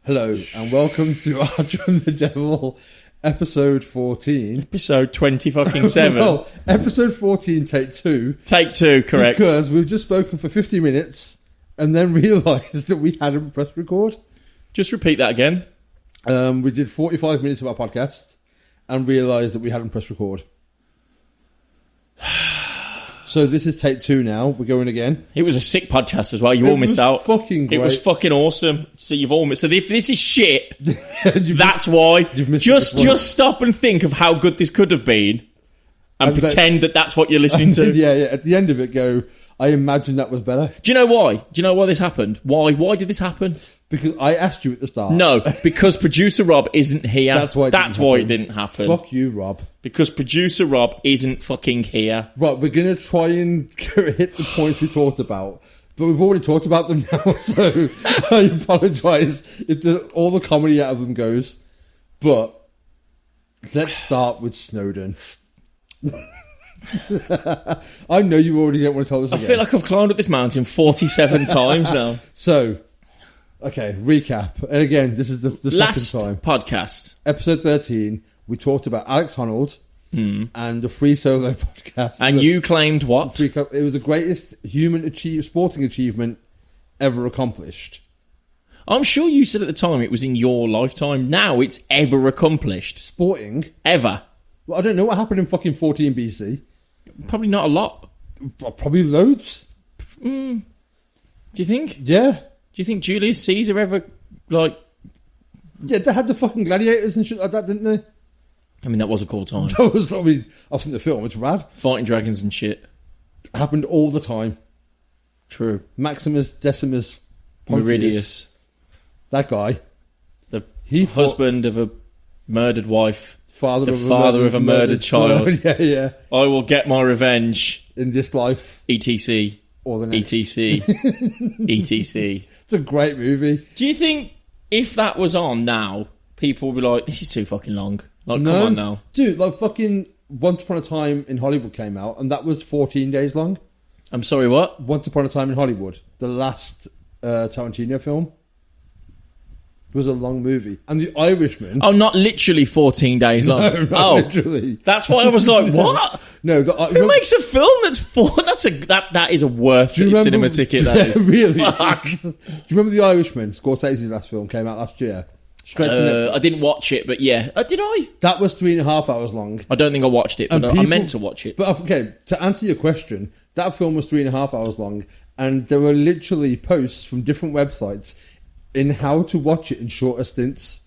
Hello, and welcome to Archer and the Devil, episode 14. Episode 20-7. Well, episode 14, take 2. Take 2, correct. Because we've just spoken for 50 minutes and then realised that we hadn't pressed record. Just repeat that again. We did 45 minutes of our podcast and realised that we hadn't pressed record. So this is take 2 now. We're going again. It was a sick podcast as well. You all missed out. Fucking great. It was fucking awesome. So you've all missed. So if this is shit, that's why. You've missed just stop and think of how good this could have been, and pretend that that's what you're listening to. Yeah. At the end of it, go, I imagine that was better. Do you know why? Do you know why this happened? Why did this happen? Because I asked you at the start. No, because producer Rob isn't here. That's why it didn't happen. Fuck you, Rob. Because producer Rob isn't fucking here. Right, we're going to try and hit the points we talked about. But we've already talked about them now, so I apologise if all the comedy out of them goes. But let's start with Snowdon. I know you already don't want to tell us again. I feel like I've climbed up this mountain 47 times now. So, okay, recap. And again, this is the second time. Podcast. Episode 13, we talked about Alex Honnold and the Free Solo podcast. And you claimed what? It was the greatest sporting achievement ever accomplished. I'm sure you said at the time it was in your lifetime. Now it's ever accomplished. Sporting? Ever. Well, I don't know what happened in fucking 14 BC. Probably not a lot. Probably loads. Do you think? Yeah. Do you think Julius Caesar ever, like... Yeah, they had the fucking gladiators and shit like that, didn't they? I mean, that was a cool time. I've seen the film, it's rad. Fighting dragons and shit. Happened all the time. True. Maximus Decimus Pontius. Meridius. That guy. The husband of a murdered wife. Father of a murdered child. Yeah. I will get my revenge. In this life. ETC. Or the next. ETC. ETC. It's a great movie. Do you think if that was on now, people would be like, this is too fucking long? Like, no. Come on now. Dude, like fucking Once Upon a Time in Hollywood came out, and that was 14 days long. I'm sorry, what? Once Upon a Time in Hollywood, the last Tarantino film. It was a long movie. And The Irishman... Oh, not literally 14 days long. No, not literally. That's why I was like, what? No. Who makes a film that's that is a worth cinema ticket, that is. Really? Fuck. Do you remember The Irishman? Scorsese's last film came out last year. Straight to Netflix. I didn't watch it, but yeah. Did I? That was 3.5 hours long. I don't think I watched it, but I meant to watch it. But okay, to answer your question, that film was 3.5 hours long, and there were literally posts from different websites in how to watch it in shorter stints.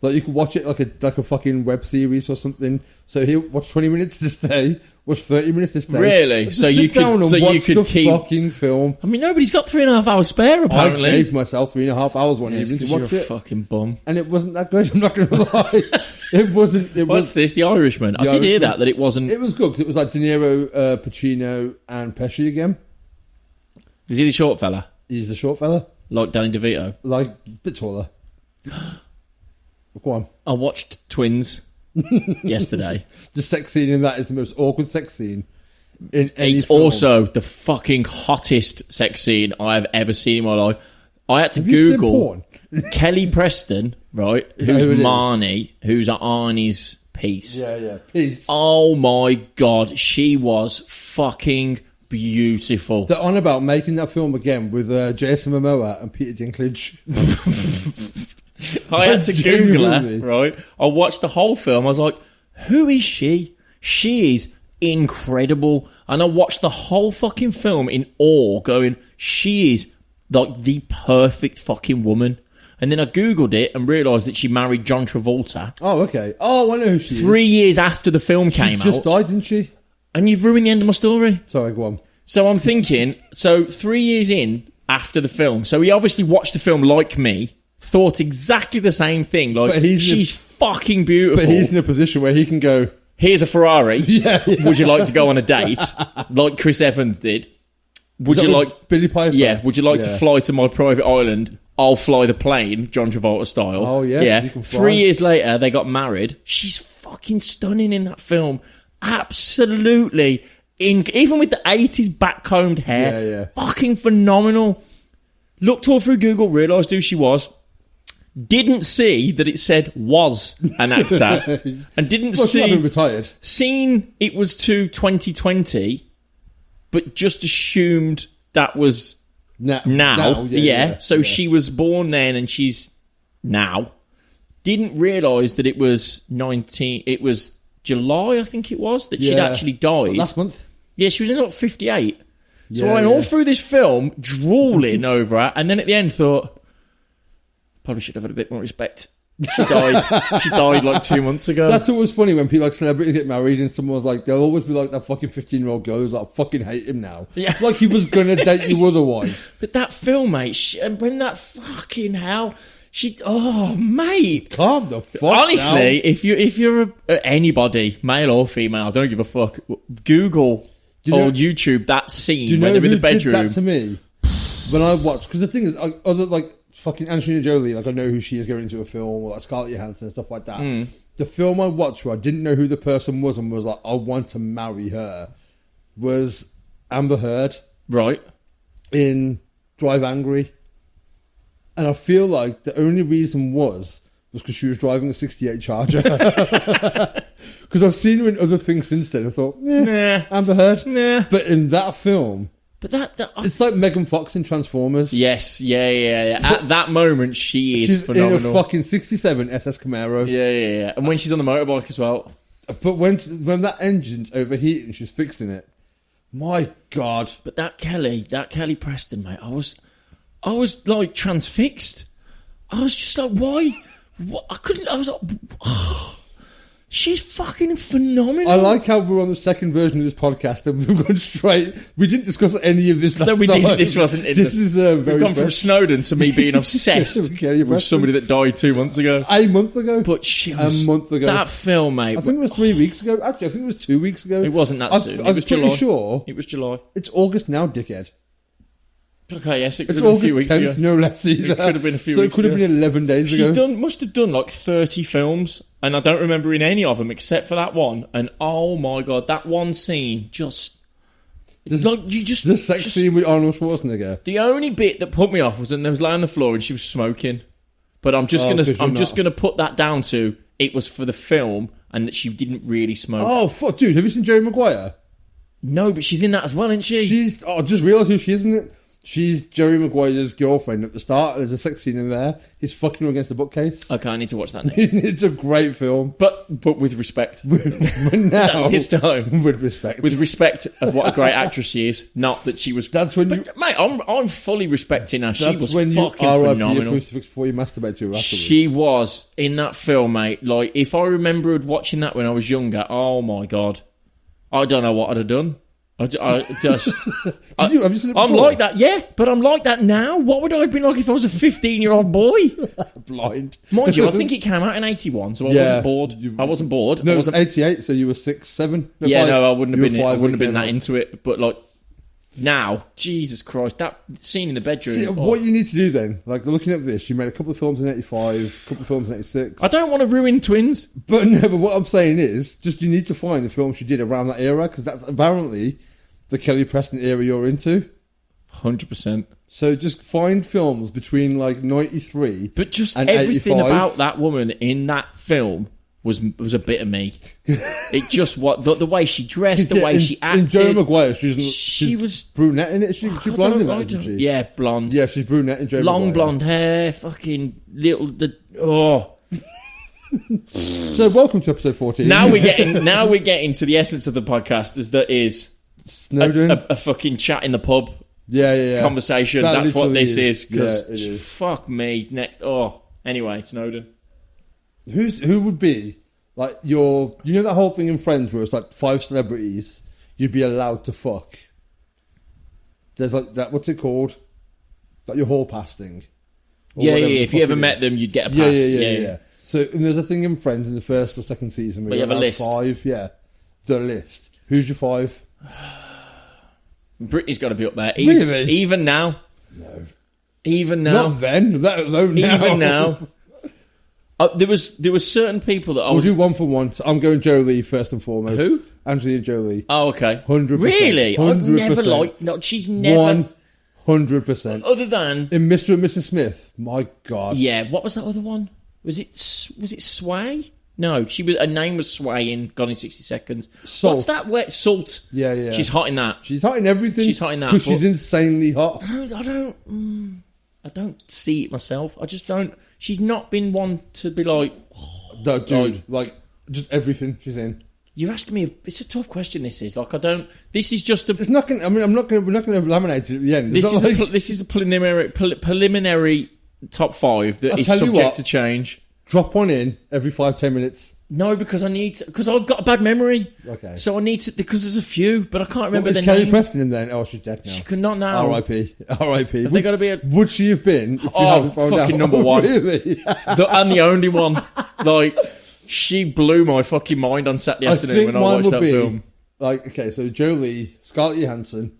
Like you could watch it like a fucking web series or something. So here, watch 20 minutes this day, watch 30 minutes this day. Really? So you could keep fucking film. I mean, nobody's got 3.5 hours spare, apparently. I gave myself 3.5 hours one evening to watch you're it. A fucking bum. And it wasn't that good. I'm not going to lie. It wasn't. What's this? The Irishman. I did hear that it wasn't. It was good because it was like De Niro, Pacino, and Pesci again. Is he the short fella? He's the short fella. Like Danny DeVito? Like, a bit taller. Go on. I watched Twins yesterday. The sex scene in that is the most awkward sex scene in any It's film. also the fucking hottest sex scene I have ever seen in my life. I had to Have you seen Google porn? Kelly Preston, right? Who's Marnie, who's Arnie's piece. Yeah, peace. Oh my God, she was fucking beautiful. They're on about making that film again with Jason Momoa and Peter Dinklage. I had to Google her, right? I watched the whole film. I was like, who is she? She is incredible. And I watched the whole fucking film in awe, going, she is like the perfect fucking woman. And then I Googled it and realised that she married John Travolta. Oh, okay. Oh, I know who she is. 3 years after the film came out. She just died, didn't she? And you've ruined the end of my story. Sorry, go on. So I'm thinking, 3 years in after the film, so he obviously watched the film like me, thought exactly the same thing. Like, she's fucking beautiful. But he's in a position where he can go, here's a Ferrari. Yeah. Would you like to go on a date? Like Chris Evans did. Would you like Billy Piper? Yeah. Would you like to fly to my private island? I'll fly the plane, John Travolta style. Oh, yeah. Yeah. 3 years later, they got married. She's fucking stunning in that film. Absolutely. Even with the 80s backcombed hair. Yeah. Fucking phenomenal. Looked her through Google, realised who she was. didn't see that it said was an actor, and didn't Well, she might see have been retired. seen it was to 2020, but just assumed that was now. Yeah. So she was born then, and she's now. Didn't realise that it was 19. It was July, I think it was, that she'd actually died last month. Yeah, she was in like 58. So Yeah, I went all through this film, drooling over her, and then at the end thought, probably should have had a bit more respect. She died. She died like 2 months ago. That's always funny when people, like, celebrities get married and someone's like, they'll always be like that fucking 15-year-old girl who's like, I fucking hate him now. Yeah. Like he was going to date you otherwise. But that film, mate, and when that fucking hell... oh, mate. Calm the fuck Honestly, down. if you're anybody, male or female, I don't give a fuck. Google or YouTube that scene Do you know when they're who in the bedroom. did that to me? When I watched, because the thing is, other like fucking Angelina Jolie, like I know who she is going into a film, or like Scarlett Johansson and stuff like that. The film I watched where I didn't know who the person was and was like, I want to marry her, was Amber Heard. Right. In Drive Angry. And I feel like the only reason was because she was driving a 68 Charger. Because I've seen her in other things since then. I thought, nah. Amber Heard. Nah. But in that film, it's like Megan Fox in Transformers. Yes, yeah. At that moment, she's phenomenal. In a fucking 67 SS Camaro. Yeah. And when she's on the motorbike as well. But when that engine's overheating, she's fixing it. My God. But that Kelly Preston, mate, I was like transfixed. I was just like, why? What? I was like, oh, she's fucking phenomenal. I like how we're on the second version of this podcast and we've gone straight. We didn't discuss any of this last time. No, we didn't. This wasn't in This is we've gone from Snowdon to me being obsessed with somebody that died 2 months ago. A month ago? But she was... A month ago. That film, mate. I think it was 3 weeks ago. Actually, I think it was 2 weeks ago. It wasn't that soon. It was July. I'm pretty sure. It was July. It's August now, dickhead. Okay, yes, it could it's have been August a few weeks 10th, ago. no less either. It could have been a few so weeks it could have ago. been 11 days ago. She must have done like 30 films, and I don't remember in any of them except for that one. And oh my God, that one scene just... The sex scene with Arnold Schwarzenegger. The only bit that put me off was when they was laying on the floor and she was smoking. But I'm just gonna put that down to it was for the film and that she didn't really smoke. Oh fuck, dude! Have you seen Jerry Maguire? No, but she's in that as well, isn't she? I just realised who she is, isn't it? She's Jerry Maguire's girlfriend at the start. There's a sex scene in there. He's fucking her against the bookcase. Okay, I need to watch that next. It's a great film. But with respect. Now, this time. With respect. With respect of what a great actress she is. Not that she was... That's when Mate, I'm fully respecting her. She was when fucking you phenomenal. Crucifix before you masturbate to her afterwards. She was in that film, mate. Like, if I remembered watching that when I was younger, oh my God. I don't know what I'd have done. I just... have you seen it before? I'm like that, yeah, but I'm like that now. What would I have been like if I was a 15-year-old boy? Blind. Mind you, I think it came out in 81, so I wasn't bored. I wasn't bored. No, I wasn't... it was 88, so you were 6, 7? No, yeah, 5. no, I wouldn't have been. I wouldn't have been that that into it. But like now, Jesus Christ, that scene in the bedroom. See, what you need to do then, like looking at this, you made a couple of films in 85, a couple of films in 86. I don't want to ruin Twins. But what I'm saying is, just you need to find the films she did around that era, because that's apparently the Kelly Preston era you're into. 100%. So just find films between like 93 but just and everything 85. about that woman in that film was a bit of me. It just the way she dressed, the way she acted. In Jerry Maguire, she was brunette in it. She blonde in that, isn't she? Yeah, blonde. Yeah, she's brunette in Jerry Maguire. Long blonde hair, fucking little So welcome to episode 14. Now we're getting to the essence of the podcast, is Snowdon. A fucking chat in the pub. Yeah. Conversation. That's what this is. Because yeah, fuck me. Anyway, Snowdon. Who would be like your? You know that whole thing in Friends where it's like 5 celebrities you'd be allowed to fuck. There's like that. What's it called? Like your hall pass thing. Yeah. If you ever met them, you'd get a pass. Yeah. So and there's a thing in Friends in the first or second season where you have a list. 5. Yeah, the list. Who's your 5? Britney's got to be up there. Really? Even now. No. Even now. Not then. Let alone now. Even now. There was certain people that We'll do one for one. So I'm going Jolie first and foremost. Who? Angelina Jolie. Oh, okay. 100%. Really? 100%. I've never liked... No, she's never... 100%. Other than In Mr. and Mrs. Smith, my God. yeah, what was that other one? Was it Sway? No, her name was Sway in Gone in 60 Seconds. Salt. What's that? Salt. Yeah. She's hot in that. She's hot in everything. She's hot in that, because she's insanely hot. I don't see it myself. I just don't. She's not been one to be like. No, dude, like just everything she's in. You're asking me. It's a tough question. This is like I don't. This is just a. It's not going. I mean, we're not going to laminate it at the end. This is a preliminary top 5 that is subject to change. Drop one in every 5-10 minutes. No, because because I've got a bad memory. Okay. So I need to because there's a few, but I can't remember Is the Kelly name. Preston in there? Oh, she's dead now. She could not now. R.I.P. R.I.P. Have they got to be a? Would she have been? If you hadn't found fucking out? number one. Really? And the only one. Like she blew my fucking mind on Saturday afternoon when I watched that film. Like, okay, so Jolie, Scarlett Johansson.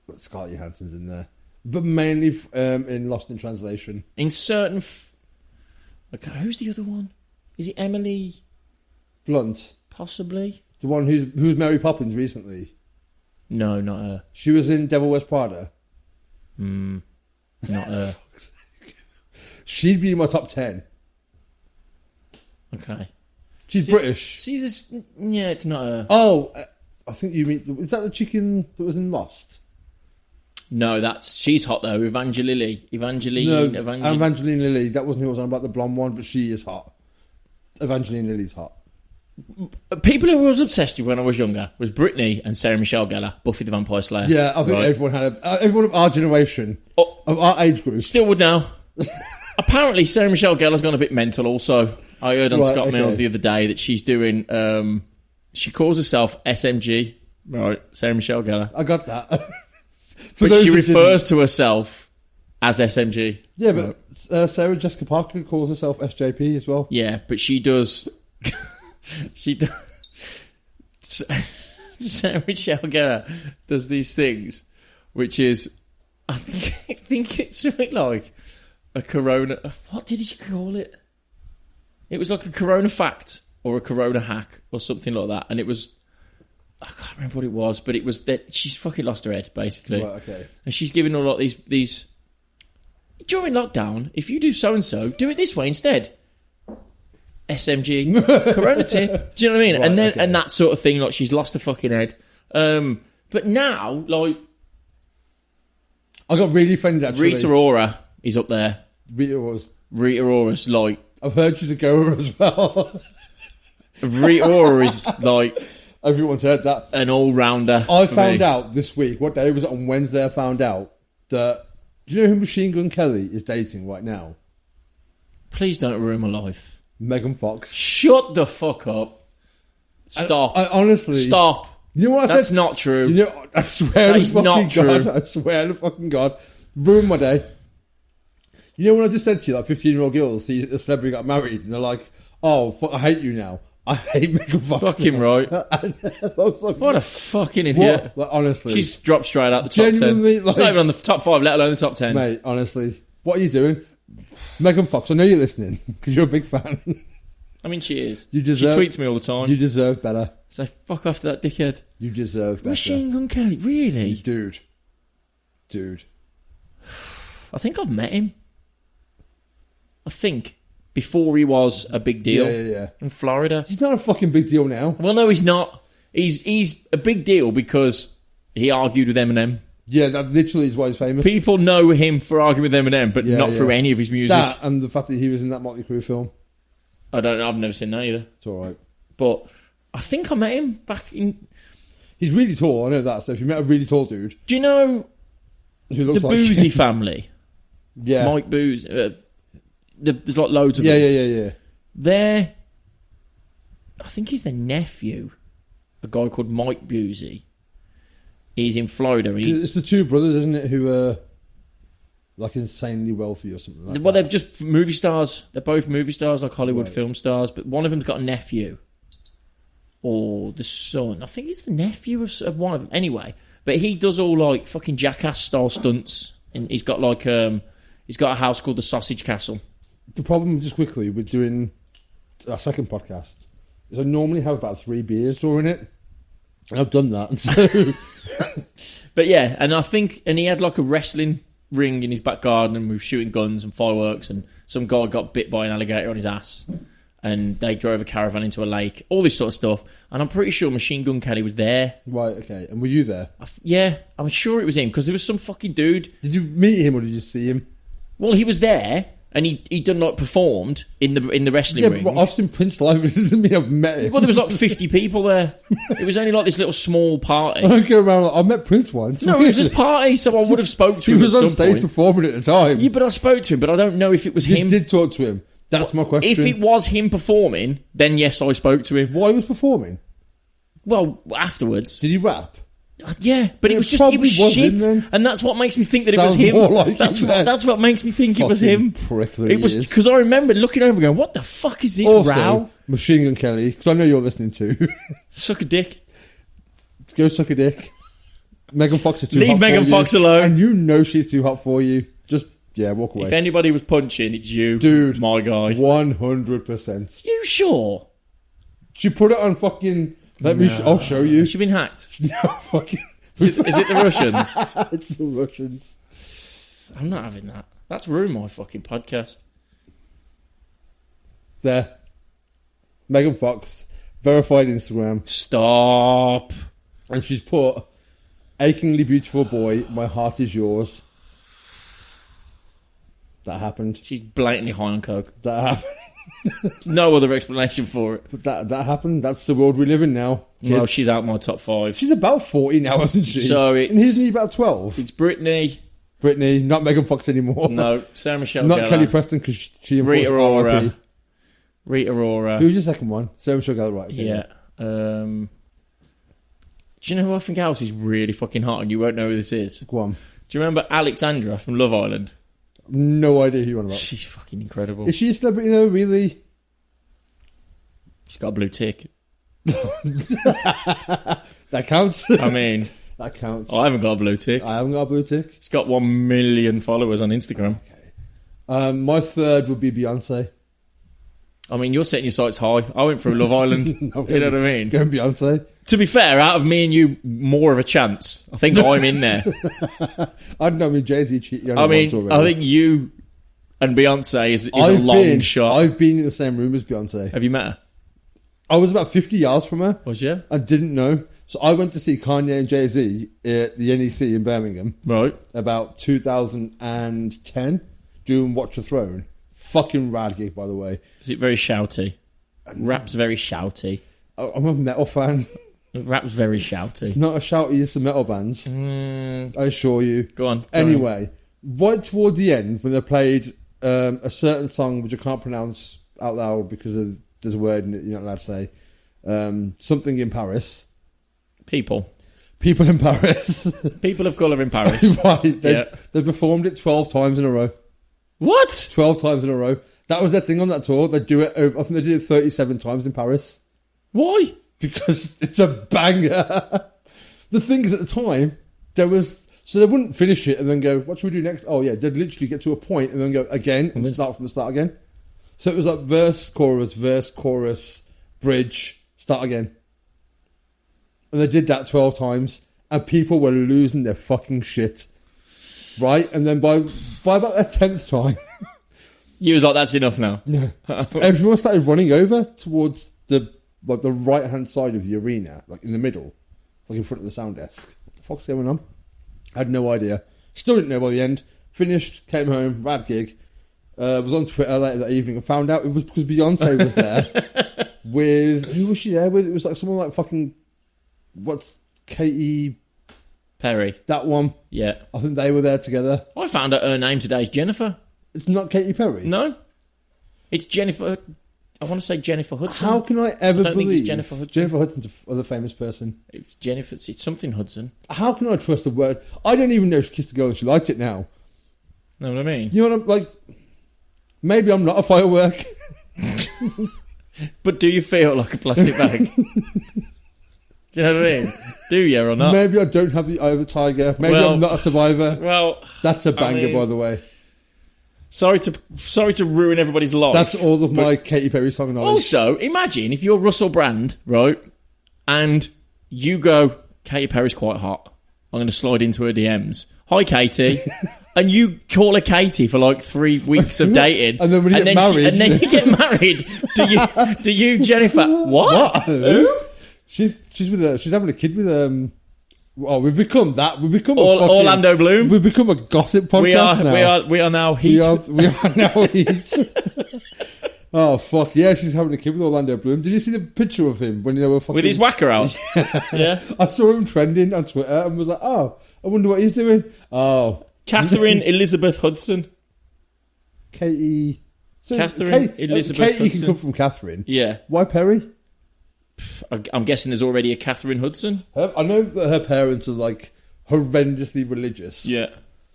But Scarlett Johansson's in there. But mainly in Lost in Translation. In certain... okay, who's the other one? Is it Emily... Blunt? Possibly. The one who's Mary Poppins recently? No, not her. She was in Devil Wears Prada? Not her. She'd be in my top 10. Okay. She's British. See, this... yeah, it's not her. Oh, I think you meet... Is that the chicken that was in Lost? No, she's hot though. Evangeline Lilly. Evangeline Lilly. That wasn't who I was on about, the blonde one, but she is hot. Evangeline Lilly's hot. People who I was obsessed with when I was younger was Britney and Sarah Michelle Gellar, Buffy the Vampire Slayer. Yeah, I think everyone had everyone of our generation, of our age group. Still would now. Apparently, Sarah Michelle Gellar's gone a bit mental also. I heard on Scott Mills the other day that she's doing... she calls herself SMG. Right, Sarah Michelle Gellar. I got that. But she refers to herself as SMG. Yeah, but Sarah Jessica Parker calls herself SJP as well. Yeah, but she does... Sarah Michelle Gellar does these things, which is... I think it's something like a Corona... What did she call it? It was like a Corona fact or a Corona hack or something like that. And it was... I can't remember what it was, but it was that she's fucking lost her head, basically. Right, okay. And she's giving all these... During lockdown, if you do so-and-so, do it this way instead. SMG, Corona tip. Do you know what I mean? Right, and then okay. and that sort of thing, like she's lost her fucking head. But now, like... I got really offended, actually. Rita Ora is up there. Rita Ora's like... I've heard she's a goer as well. Rita Ora is like... Everyone's heard that. An all-rounder. I found out this week, what day was it? On Wednesday I found out that... Do you know who Machine Gun Kelly is dating right now? Please don't ruin my life. Megan Fox. Shut the fuck up. Stop. I honestly... Stop. You know what I That's said? not true. You know, I swear to fucking not God. true. I swear to fucking God. Ruined my day. You know when I just said to you, like 15-year-old girls see a celebrity got married and they're like, oh, fuck, I hate you now. I hate Megan Fox. Fucking right. I was like, What a fucking idiot. what? Like, honestly. She's dropped straight out the top 10. Genuinely, She's not even on the top 5, let alone the top 10. Mate, honestly. What are you doing? Megan Fox, I know you're listening because you're a big fan. I mean, she is. You deserve, she tweets me all the time. You deserve better. So fuck off to that dickhead. You deserve better. Machine Gun Kelly, really? Dude. I think I've met him. I think. Before he was a big deal. Yeah. In Florida. He's not a fucking big deal now. Well, no, he's not. He's a big deal because he argued with Eminem. Yeah, that literally is why he's famous. People know him for arguing with Eminem, but not through any of his music. That and the fact that he was in that Motley Crue film. I've never seen that either. It's alright. But I think I met him back in... He's really tall, I know that. So if you met a really tall dude... Do you know who looks the like Boozy family? Yeah. Mike Boozy. There's like loads of them. Yeah. They're... I think he's their nephew. A guy called Mike Boozy. He's in Florida. And it's the two brothers, isn't it, who are like insanely wealthy or something like that. Well, they're just movie stars. They're both movie stars, like Hollywood film stars. But one of them's got a nephew. Or the son. I think it's the nephew of one of them. Anyway. But he does all like fucking Jackass style stunts. And he's got like... he's got a house called the Sausage Castle. The problem, just quickly, with doing our second podcast is I normally have about 3 beers during it. I've done that. So. But yeah, and I think, and he had like a wrestling ring in his back garden, and we were shooting guns and fireworks, and some guy got bit by an alligator on his ass, and they drove a caravan into a lake, all this sort of stuff. And I'm pretty sure Machine Gun Kelly was there. Right, okay. And were you there? Yeah, I'm sure it was him, because there was some fucking dude. Did you meet him or did you see him? Well, he was there, and he done like performed in the wrestling ring. But I've seen Prince live. It doesn't mean I've met him. Well, there was like 50 people there. It was only like this little small party. I don't go around like, I met Prince once. No, it was just party, so I would have spoke to him. He was at on some stage point. performing at the time. Yeah, but I spoke to him, but I don't know if it was him. You did talk to him. That's my question. If it was him performing, then yes, I spoke to him. Why was performing? Well, afterwards. Did he rap? Yeah, but it was probably shit, then. and that's what makes me think that it was Sounds him. more like That's what makes me think it was him. Prick that It was he is. because I remember looking over, going, "What the fuck is this Also, row?" Machine Gun Kelly, because I know you're listening to. Suck a dick. Go suck a dick. Megan Fox is too hot Leave Megan for Fox you, alone. and you know she's too hot for you. Just walk away. If anybody was punching, it's you, Dude, my guy. 100%. You sure? She put it on fucking. I'll show you. Has she been hacked? No, fucking. Is it the Russians? It's the Russians. I'm not having that. That's ruined my fucking podcast. There. Megan Fox, verified Instagram. Stop. And she's put, achingly beautiful boy, my heart is yours. That happened. She's blatantly high on coke. That happened. No other explanation for it. But that happened. That's the world we live in now. Well, Kids. she's out my top 5. She's about 40 now, isn't she? So it's... And isn't he about 12? It's Britney. Britney, not Megan Fox anymore. No, Sarah Michelle Not Gellar. Kelly Preston, because she Rita unfortunately Ora. RIP. Rita Ora. Who's your second one? Sarah Michelle Gellar, right? Yeah. Do you know who I think else is really fucking hot and you won't know who this is? Go on. Do you remember Alexandra from Love Island? No idea who you're on about. She's fucking incredible. Is she a celebrity though, really? She's got a blue tick. That counts. I mean... That counts. I haven't got a blue tick. I haven't got a blue tick. She's got 1 million followers on Instagram. Okay. My third would be Beyonce. I mean, you're setting your sights high. I went through Love Island. No, you know what I mean? Going Beyonce. To be fair, out of me and you, more of a chance. I think I'm in there. I don't know. I mean, Jay-Z cheated on I her mean, once already. I think you and Beyonce is a long shot. I've been in the same room as Beyonce. Have you met her? I was about 50 yards from her. Was you? I didn't know. So I went to see Kanye and Jay-Z at the NEC in Birmingham. Right. About 2010, doing Watch the Throne. Fucking rad gig, by the way. Is it very shouty? Rap's very shouty. I'm a metal fan. Rap's very shouty. It's not a shouty, it's the metal bands. I assure you. Go on. Anyway, right toward the end, when they played a certain song which I can't pronounce out loud because there's a word in it you're not allowed to say. Something in Paris. People in Paris. People of colour in Paris. Right. They performed it 12 times in a row. What? 12 times in a row. That was their thing on that tour. They do it over, I think they did it 37 times in Paris. Why? Because it's a banger. The thing is, at the time, so they wouldn't finish it and then go, what should we do next? Oh yeah, they'd literally get to a point and then go again and start from the start again. So it was like verse, chorus, bridge, start again. And they did that 12 times and people were losing their fucking shit. Right? And then by about their 10th time... You was like, that's enough now. No. Everyone started running over towards the right-hand side of the arena, like in the middle, like in front of the sound desk. What the fuck's going on? I had no idea. Still didn't know by the end. Finished, came home, rad gig. Was on Twitter later that evening and found out it was because Beyonce was there with... Who was she there with? It was like someone like fucking... What's... Katy... Perry. That one. Yeah. I think they were there together. I found out her name today is Jennifer. It's not Katy Perry? No. It's Jennifer... I want to say Jennifer Hudson. How can I ever don't believe... think it's Jennifer Hudson. Jennifer Hudson's a famous person. It's Jennifer... It's something Hudson. How can I trust a word? I don't even know if she kissed a girl and she liked it now. Know what I mean? You know what I'm like? Maybe I'm not a firework. But do you feel like a plastic bag? Do you know what I mean? Do you or not? Maybe I don't have the eye of a tiger. Maybe I'm not a survivor. Well... That's a banger, by the way. Sorry to ruin everybody's life. That's all of my Katy Perry song knowledge. Also, imagine if you're Russell Brand, right, and you go, Katy Perry's quite hot. I'm going to slide into her DMs. Hi, Katie. And you call her Katie for like 3 weeks of dating. And then when you get married. And then you get married. Do you, Jennifer? What? Who? She's having a kid with Oh, we've become that. We've become Orlando Bloom. We've become a gossip podcast now. We are now heat. We are now heat. Oh fuck yeah! She's having a kid with Orlando Bloom. Did you see the picture of him when they were fucking with his whacker out? Yeah. I saw him trending on Twitter and was like, oh, I wonder what he's doing. Oh, Catherine Elizabeth Hudson. Katie. Catherine Elizabeth Katie Hudson. can come from Catherine. Yeah. Why Perry? I'm guessing there's already a Catherine Hudson. I know that her parents are like horrendously religious. Yeah.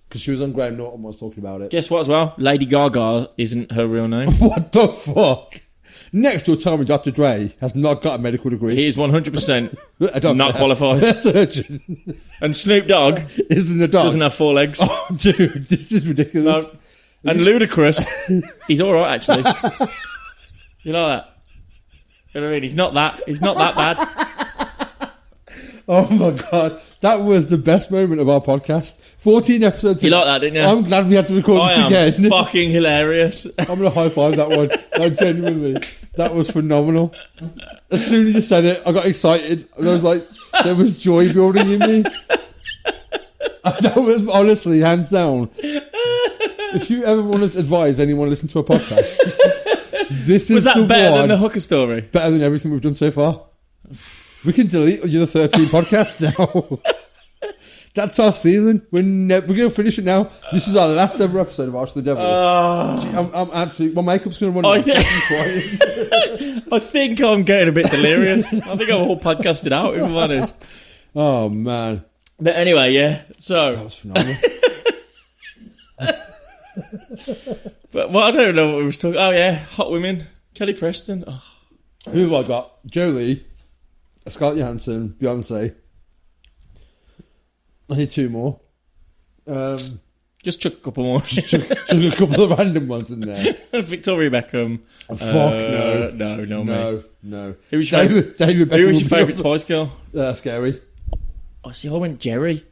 Because she was on Graham Norton was talking about it. Guess what as well? Lady Gaga isn't her real name. What the fuck? Next door, tell me Dr. Dre has not got a medical degree. He is 100% not qualified. Surgeon. And Snoop Dogg isn't a dog. Doesn't have 4 legs. Oh, dude, this is ridiculous. No. And Ludacris, he's all right actually. You know that? You know what I mean? He's not that bad. Oh my god, that was the best moment of our podcast. 14 episodes. You like that, didn't you? I'm glad we had to record this again. Fucking hilarious. I'm gonna high five that one. Like, genuinely, that was phenomenal. As soon as you said it, I got excited. And I was like, there was joy building in me. And that was honestly hands down. If you ever want to advise anyone to listen to a podcast, this is was that the better one, than the hooker story? Better than everything we've done so far. We can delete the 13 podcasts now. That's our ceiling. We're going to finish it now. This is our last ever episode of Arch the Devil. I'm actually, my makeup's going to run out. I think I'm getting a bit delirious. I think I'm all podcasted out, if I'm honest. Oh, man. But anyway, yeah. So that was phenomenal. But I don't know what we was talking. Oh yeah, hot women. Kelly Preston. Oh. Who have I got? Jolie, Scarlett Johansson, Beyonce. I need 2 more. Just chuck a couple more. chuck a couple of random ones in there. Victoria Beckham. Oh, fuck no, no. Who was your David Beckham? Who was your favourite Spice Girl? Scary. Oh, see, I went Jerry.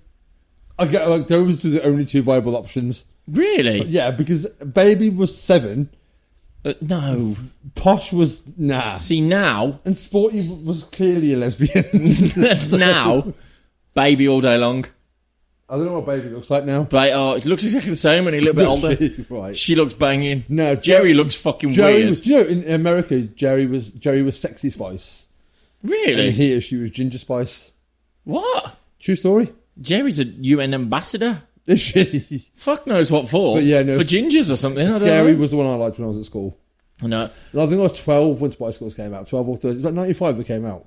I get like those are the only 2 viable options. Really? Yeah, because Baby was 7. No. Posh was nah. See now, and Sporty was clearly a lesbian. Now, Baby all day long. I don't know what Baby looks like now. It looks exactly the same, and a little bit older. Right. She looks banging. No, Jerry looks fucking weird. Do you know, in America, Jerry was Sexy Spice. Really? And here she was Ginger Spice. What? True story. Jerry's a UN ambassador. Is she? Fuck knows what for. But yeah, no, for gingers or something. Scary was the one I liked when I was at school. No. I think I was 12 when Spice Girls came out. 12 or 13. It was like 95 that came out.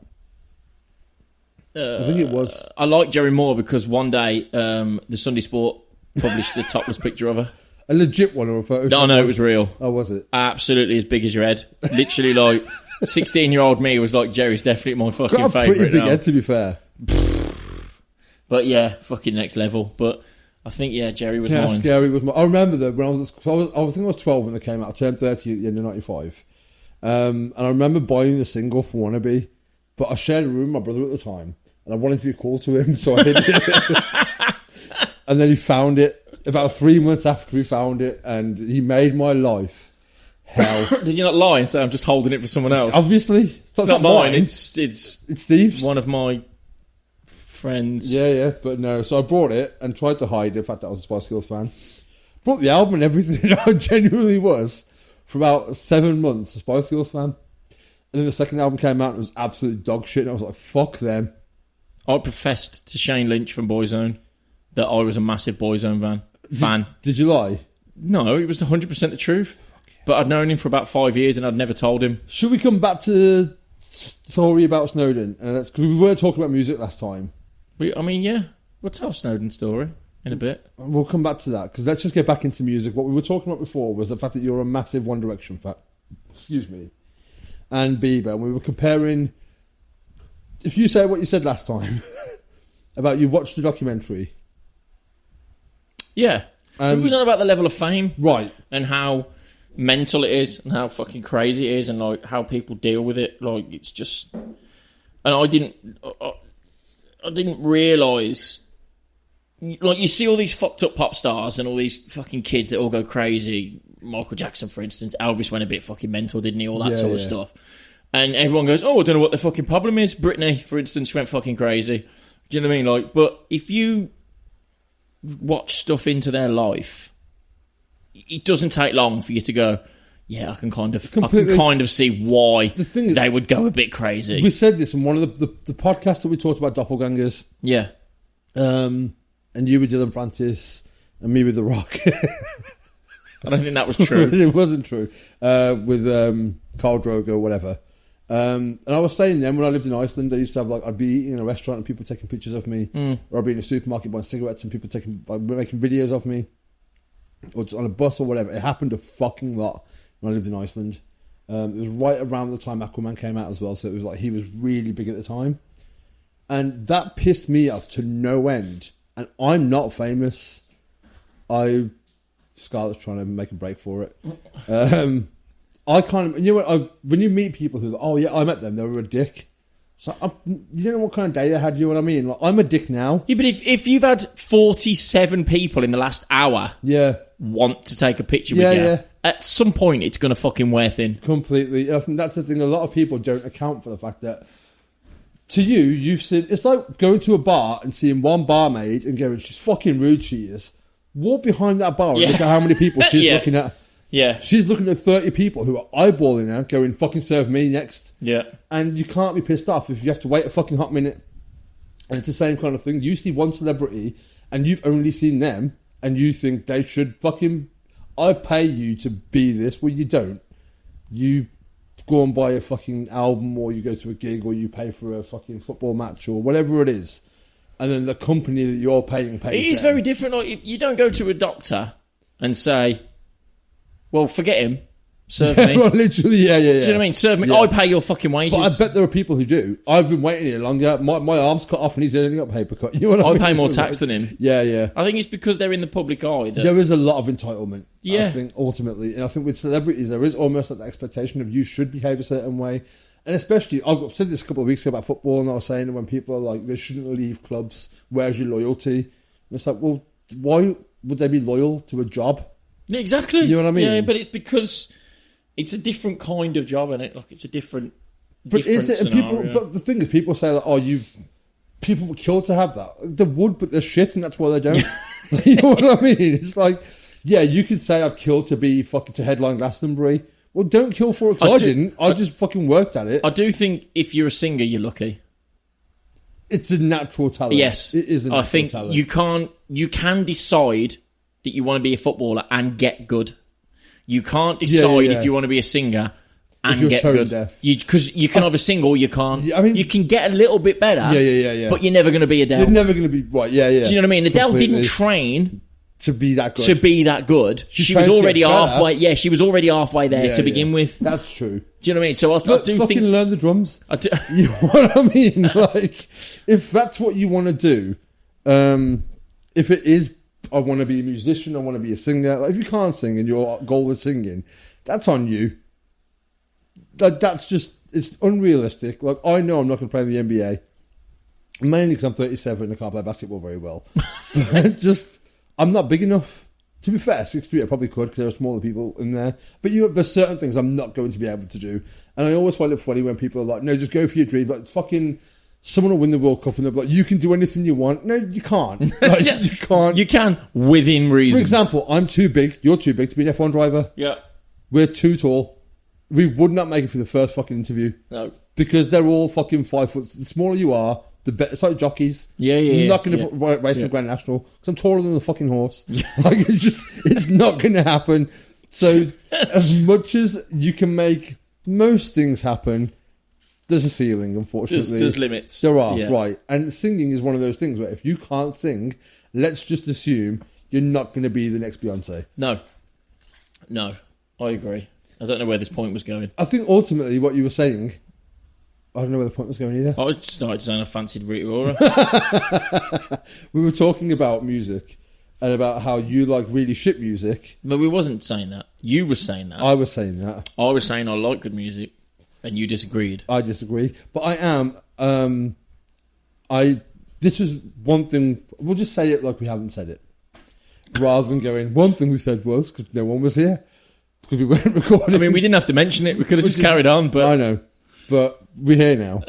I think it was. I like Jerry more because one day the Sunday Sport published the topless picture of her. A legit one or a photo? No, it was real. Oh, was it? Absolutely as big as your head. Literally like 16-year-old me was like, Jerry's definitely my fucking favourite. Got a pretty big head, to be fair. But yeah, fucking next level. But I think, yeah, Jerry was mine. Scary was mine. I remember that when I was at school, I think I was 12 when they came out. I turned 30 at the end of 95. And I remember buying the single for Wannabe, but I shared a room with my brother at the time, and I wanted to be cool to him, so I hid it. And then he found it about 3 months after we found it, and he made my life hell. Did you not lie and say I'm just holding it for someone else? Obviously. It's not mine. It's Steve's. One of my friends. Yeah, but no. So I brought it and tried to hide the fact that I was a Spice Girls fan. Brought the album and everything. I genuinely was, for about 7 months, a Spice Girls fan. And then the second album came out and it was absolute dog shit. And I was like, fuck them. I professed to Shane Lynch from Boyzone that I was a massive Boyzone fan. Did you lie? No, it was 100% the truth. But I'd known him for about 5 years and I'd never told him. Should we come back to the story about Snowdon? Because we were talking about music last time. Yeah. We'll tell Snowdon's story in a bit. We'll come back to that, because let's just get back into music. What we were talking about before was the fact that you're a massive One Direction fan. Excuse me. And Bieber. And we were comparing... If you say what you said last time about you watched the documentary... Yeah. It was on about the level of fame. Right. And how mental it is and how fucking crazy it is and like how people deal with it. Like, it's just... And I didn't... I didn't realise. Like, you see all these fucked up pop stars and all these fucking kids that all go crazy. Michael Jackson, for instance. Elvis went a bit fucking mental, didn't he? All that sort of stuff. And everyone goes, oh, I don't know what the fucking problem is. Britney, for instance, went fucking crazy. Do you know what I mean? Like, but if you watch stuff into their life, it doesn't take long for you to go, yeah, I can kind of see why they would go a bit crazy. We said this in one of the podcasts that we talked about doppelgangers. Yeah. And you with Dylan Francis and me with The Rock. I don't think that was true. It wasn't true. With Khal Drogo or whatever. And I was saying then, when I lived in Iceland, I used to have, like, I'd be eating in a restaurant and people taking pictures of me. Or I'd be in a supermarket buying cigarettes and people making videos of me. Or just on a bus or whatever. It happened a fucking lot when I lived in Iceland. It was right around the time Aquaman came out as well. So it was like, he was really big at the time. And that pissed me off to no end. And I'm not famous. Scarlett's trying to make a break for it. I kind of, you know what, when you meet people who are like, oh yeah, I met them, they were a dick. So you don't know what kind of day they had, you know what I mean? Like, I'm a dick now. Yeah, but if you've had 47 people in the last hour want to take a picture with you, at some point it's going to fucking wear thin. Completely. I think that's the thing, a lot of people don't account for the fact that to you, you've seen, it's like going to a bar and seeing one barmaid and going, she's fucking rude, she is. Walk behind that bar and look at how many people she's looking at. Yeah. She's looking at 30 people who are eyeballing her, going, fucking serve me next. Yeah. And you can't be pissed off if you have to wait a fucking hot minute. And it's the same kind of thing. You see one celebrity and you've only seen them and you think they should fucking... I pay you to be this. Well, you don't. You go and buy a fucking album or you go to a gig or you pay for a fucking football match or whatever it is. And then the company that you're paying pays It is them. very different. Like, if you don't go to a doctor and say, well, forget him, serve me. Well, literally, yeah. Do you know what I mean? Serve me. Yeah. I pay your fucking wages. But I bet there are people who do. I've been waiting here longer. My arm's cut off and he's only got a paper cut. You know what I mean? pay more tax than him. Yeah. I think it's because they're in the public eye. There is a lot of entitlement, Yeah. I think, ultimately. And I think with celebrities, there is almost like the expectation of you should behave a certain way. And especially, I've said this a couple of weeks ago about football, and I was saying that when people are like, they shouldn't leave clubs, where's your loyalty? And it's like, well, why would they be loyal to a job? Yeah, exactly. You know what I mean? Yeah, but it's because it's a different kind of job, isn't it? Like, it's a different But is it? scenario. But the thing is, people say like, "Oh, people would kill to have that." They would, but they're shit, and that's why they don't. You know what I mean? It's like, yeah, you could say I'd kill to be fucking to headline Glastonbury. Well, don't kill for it because I didn't. I just fucking worked at it. I do think if you're a singer, you're lucky. It's a natural talent. Yes, it is a natural talent. You can decide that you want to be a footballer and get good. You can't decide if you want to be a singer and get good. Because you can either sing or you can't. Yeah, I mean, you can get a little bit better. Yeah. But you're never going to be Adele. You're never going to be right. Yeah. Do you know what I mean? Adele didn't train to be that good. She was already halfway. Yeah, she was already halfway there to begin with. That's true. Do you know what I mean? So I do fucking think learn the drums. You know what I mean? Like, if that's what you want to do, if it is, I want to be a musician, I want to be a singer. Like, if you can't sing and your goal is singing, that's on you. That's just, it's unrealistic. Like, I know I'm not going to play in the NBA, mainly because I'm 37 and I can't play basketball very well. I'm not big enough. To be fair, 6'3" I probably could because there are smaller people in there. But there's certain things I'm not going to be able to do. And I always find it funny when people are like, no, just go for your dream. Like, fucking, someone will win the World Cup and they'll be like, you can do anything you want. No, you can't. Like, you can't. You can, within reason. For example, I'm too big, you're too big to be an F1 driver. Yeah. We're too tall. We would not make it for the first fucking interview. No. Because they're all fucking 5 foot. The smaller you are, the better. It's like jockeys. Yeah. I'm not going to race in the Grand National because I'm taller than the fucking horse. Like, it's not going to happen. So, as much as you can make most things happen, there's a ceiling, unfortunately. There's limits. There are, right. And singing is one of those things where if you can't sing, let's just assume you're not going to be the next Beyonce. No, I agree. I don't know where this point was going. I think ultimately what you were saying, I don't know where the point was going either. I started saying I fancied Rita Ora. We were talking about music and about how you like really shit music. But we wasn't saying that. You were saying that. I was saying that. I was saying I like good music, and you disagreed. I disagree. But I am... I this was one thing. We'll just say it like we haven't said it, rather than going. One thing we said was because no one was here because we weren't recording. I mean, we didn't have to mention it. We could have just carried on. But I know, but we're here now,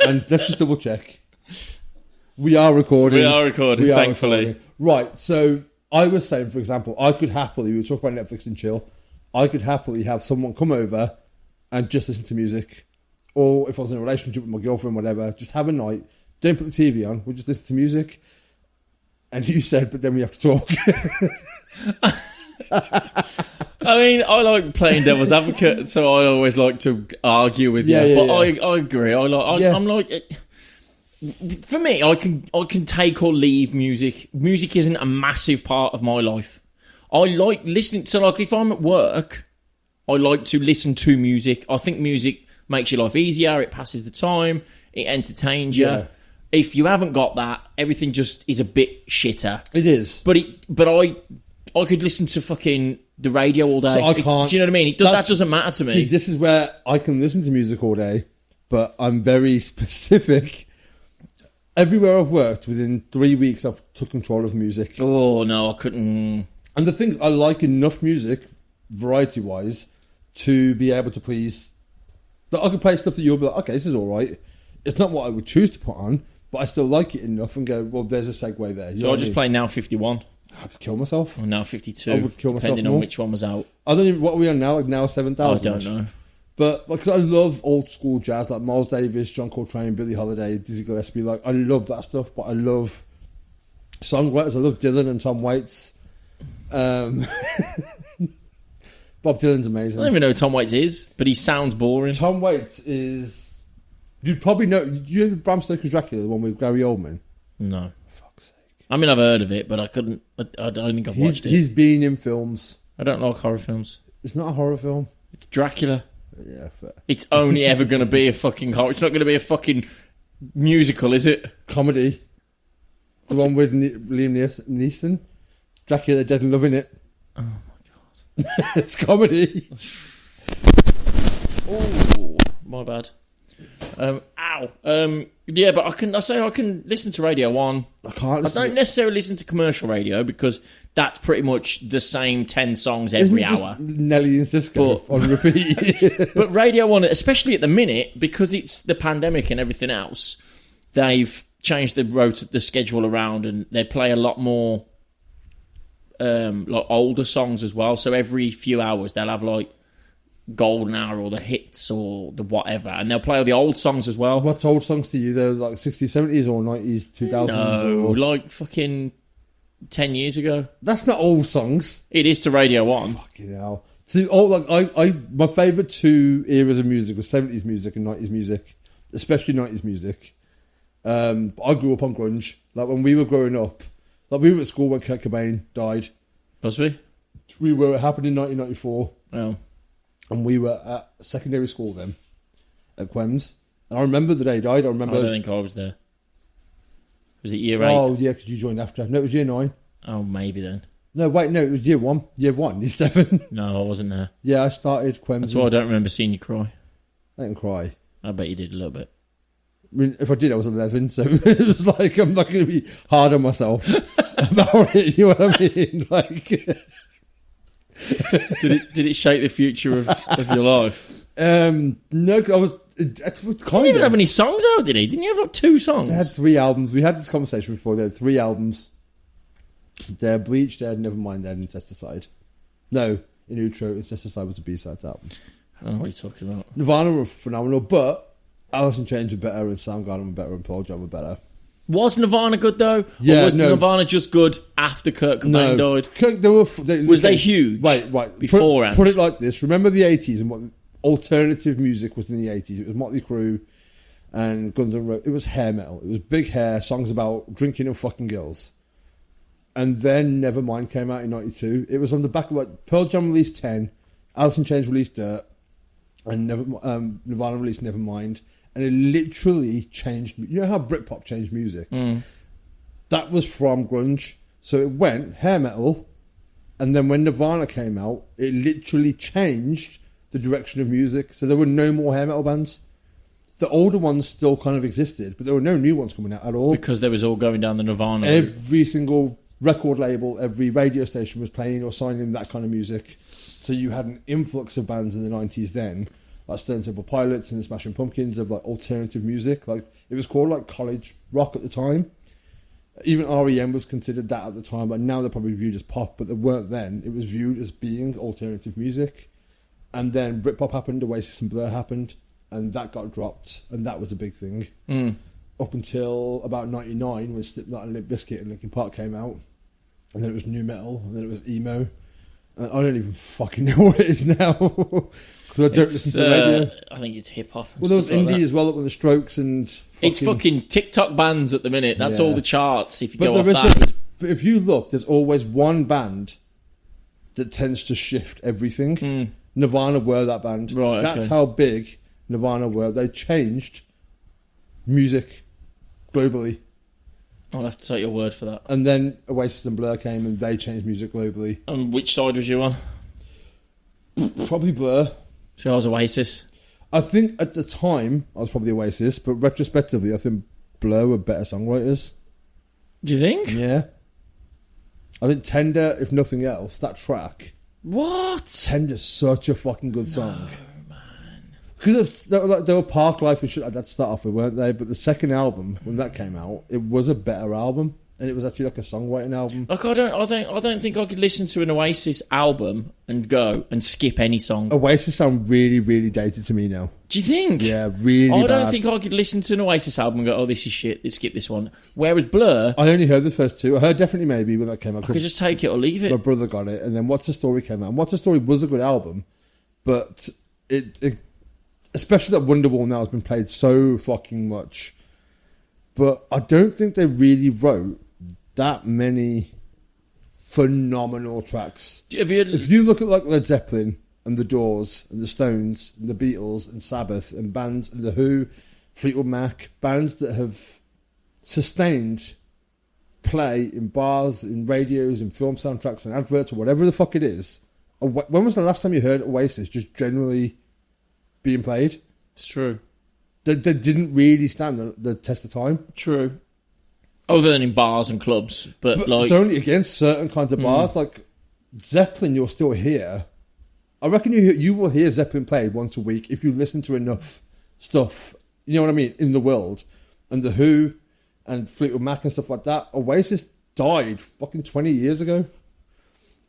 and let's just double check. We are recording. Thankfully. Recording. Right. So I was saying, for example, I could happily. We were talking about Netflix and chill. I could happily have someone come over and just listen to music, or if I was in a relationship with my girlfriend, whatever, just have a night. Don't put the TV on. We'll just listen to music. And you said, but then we have to talk. I mean, I like playing devil's advocate, so I always like to argue with you. But I agree. I'm like, for me, I can take or leave music. Music isn't a massive part of my life. I like listening. So, like, if I'm at work, I like to listen to music. I think music makes your life easier. It passes the time. It entertains you. Yeah. If you haven't got that, everything just is a bit shitter. It is. But I could listen to fucking the radio all day. So I can't. Do you know what I mean? That doesn't matter to me. See, this is where I can listen to music all day, but I'm very specific. Everywhere I've worked, within 3 weeks, I've took control of music. Oh, no, I couldn't. And the things, I like enough music, variety-wise, to be able to please... Like, I could play stuff that you'll be like, okay, this is all right. It's not what I would choose to put on, but I still like it enough and go, well, there's a segue there. So I'll just play Now 51. I could kill myself. Or Now 52. I would kill myself depending more. on which one was out. I don't even... What are we on now? Like now 7,000? I don't know. But because I love old school jazz, like Miles Davis, John Coltrane, Billie Holiday, Dizzy Gillespie. Like, I love that stuff, but I love songwriters. I love Dylan and Tom Waits. Bob Dylan's amazing. I don't even know who Tom Waits is, but he sounds boring. Tom Waits is... You'd probably know... You know the Bram Stoker's Dracula, the one with Gary Oldman? No. For fuck's sake. I mean, I've heard of it, but I couldn't... I don't think I've watched it. He's been in films. I don't like horror films. It's not a horror film. It's Dracula. Yeah, fair. It's only ever going to be a fucking horror. It's not going to be a fucking musical, is it? Comedy. The one with Liam Neeson. Dracula Dead and Loving It. Oh my god. It's comedy. Oh, my bad. Ow. Yeah, but I can listen to Radio 1. I can't listen I don't necessarily listen to commercial radio because that's pretty much the same 10 songs every hour. Nelly and Cisco on repeat. But Radio 1, especially at the minute, because it's the pandemic and everything else, they've changed the schedule around and they play a lot more like older songs as well. So every few hours they'll have like Golden Hour or the hits or the whatever, and they'll play all the old songs as well. What's old songs to you? They're like 60s, 70s or 90s, 2000s? No, like fucking 10 years ago. That's not old songs. It is to Radio 1. Fucking hell. See, my favourite two eras of music was 70s music and 90s music, especially 90s music. I grew up on grunge. Like when we were growing up, like we were at school when Kurt Cobain died. Was we? It happened in 1994. Oh. And we were at secondary school then, at Quems. And I remember the day he died. I don't think I was there. Was it year 8? Oh, yeah, because you joined after. No, it was year 9. Oh, maybe then. No, wait, no, it was year 1. Year 1, year 7. No, I wasn't there. Yeah, I started Quems. That's why I don't remember seeing you cry. I didn't cry. I bet you did a little bit. I mean, if I did, I was 11, so it was like, I'm not going to be hard on myself about it, you know what I mean? Like... Did it shape the future of your life? No, I was... He didn't even have any songs out, did he? Didn't you have like 2 songs? They had 3 albums. We had this conversation before. They had 3 albums. They're Bleach, they had Nevermind, they had Incesticide. No, in Utro, Incesticide was a B-side album. I don't know what you're talking about. Nirvana were phenomenal, but Alice in Chains were better, and Soundgarden were better, and Pearl Jam were better. Was Nirvana good though? Yeah, or was Nirvana just good after Kurt Cobain died? Was they huge? Right. Beforehand. Put it like this. Remember the 80s and what alternative music was in the 80s? It was Motley Crue and Guns N' Roses. It was hair metal. It was big hair, songs about drinking and fucking girls. And then Nevermind came out in 92. It was on the back of like Pearl Jam released 10, Alice in Chains released Dirt, and Nirvana released Nevermind. And it literally changed... You know how Britpop changed music? Mm. That was from grunge. So it went hair metal, and then when Nirvana came out, it literally changed the direction of music. So there were no more hair metal bands. the older ones still kind of existed, but there were no new ones coming out at all. Because they was all going down the Nirvana. Every single record label, every radio station was playing or signing that kind of music. So you had an influx of bands in the 90s then, like Stone Temple Pilots and the Smashing Pumpkins, of like alternative music. Like it was called like college rock at the time. Even REM was considered that at the time, but now they're probably viewed as pop, but they weren't then. It was viewed as being alternative music. And then Britpop happened, Oasis and Blur happened, and that got dropped, and that was a big thing. Up until about 99, when Slipknot and Limp Bizkit and Linkin Park came out, and then it was new metal, and then it was emo. And I don't even fucking know what it is now, because I don't listen to the radio. I think it's hip-hop. Well, there was indie as well, up with the Strokes and... It's fucking TikTok bands at the minute. That's all the charts, if you go off that. But if you look, there's always one band that tends to shift everything. Nirvana were that band. Right, That's how big Nirvana were. They changed music globally. I'll have to take your word for that. And then Oasis and Blur came and they changed music globally. And which side was you on? Probably Blur. So I was Oasis. I think at the time I was probably Oasis, but retrospectively I think Blur were better songwriters. Do you think? Yeah. I think Tender, if nothing else, that track... What? Tender's such a fucking good song. Man. Because they were Park Life and shit like that to start off with, weren't they? But the second album, when that came out, it was a better album. And it was actually like a songwriting album. Like I don't think I could listen to an Oasis album and go and skip any song. Oasis sound really, really dated to me now. Do you think? Yeah, really I don't bad. think I could listen to an Oasis album and go, oh, this is shit, let's skip this one. Whereas Blur... I only heard the first two. I heard Definitely Maybe when that came out. I could just take it or leave it. My brother got it, and then What's the Story came out. And What's the Story was a good album, but it especially that Wonderwall now has been played so fucking much. But I don't think they really wrote that many phenomenal tracks. If you look at like Led Zeppelin and the Doors and the Stones and the Beatles and Sabbath and bands and the Who, Fleetwood Mac, bands that have sustained play in bars, in radios, in film soundtracks and adverts or whatever the fuck it is. When was the last time you heard Oasis just generally being played? It's true. They didn't really stand the test of time. True. Other than in bars and clubs, but like it's only against certain kinds of bars. Like Zeppelin, you'll still hear. I reckon you will hear Zeppelin played once a week if you listen to enough stuff. You know what I mean in the world, and the Who, and Fleetwood Mac and stuff like that. Oasis died fucking 20 years ago,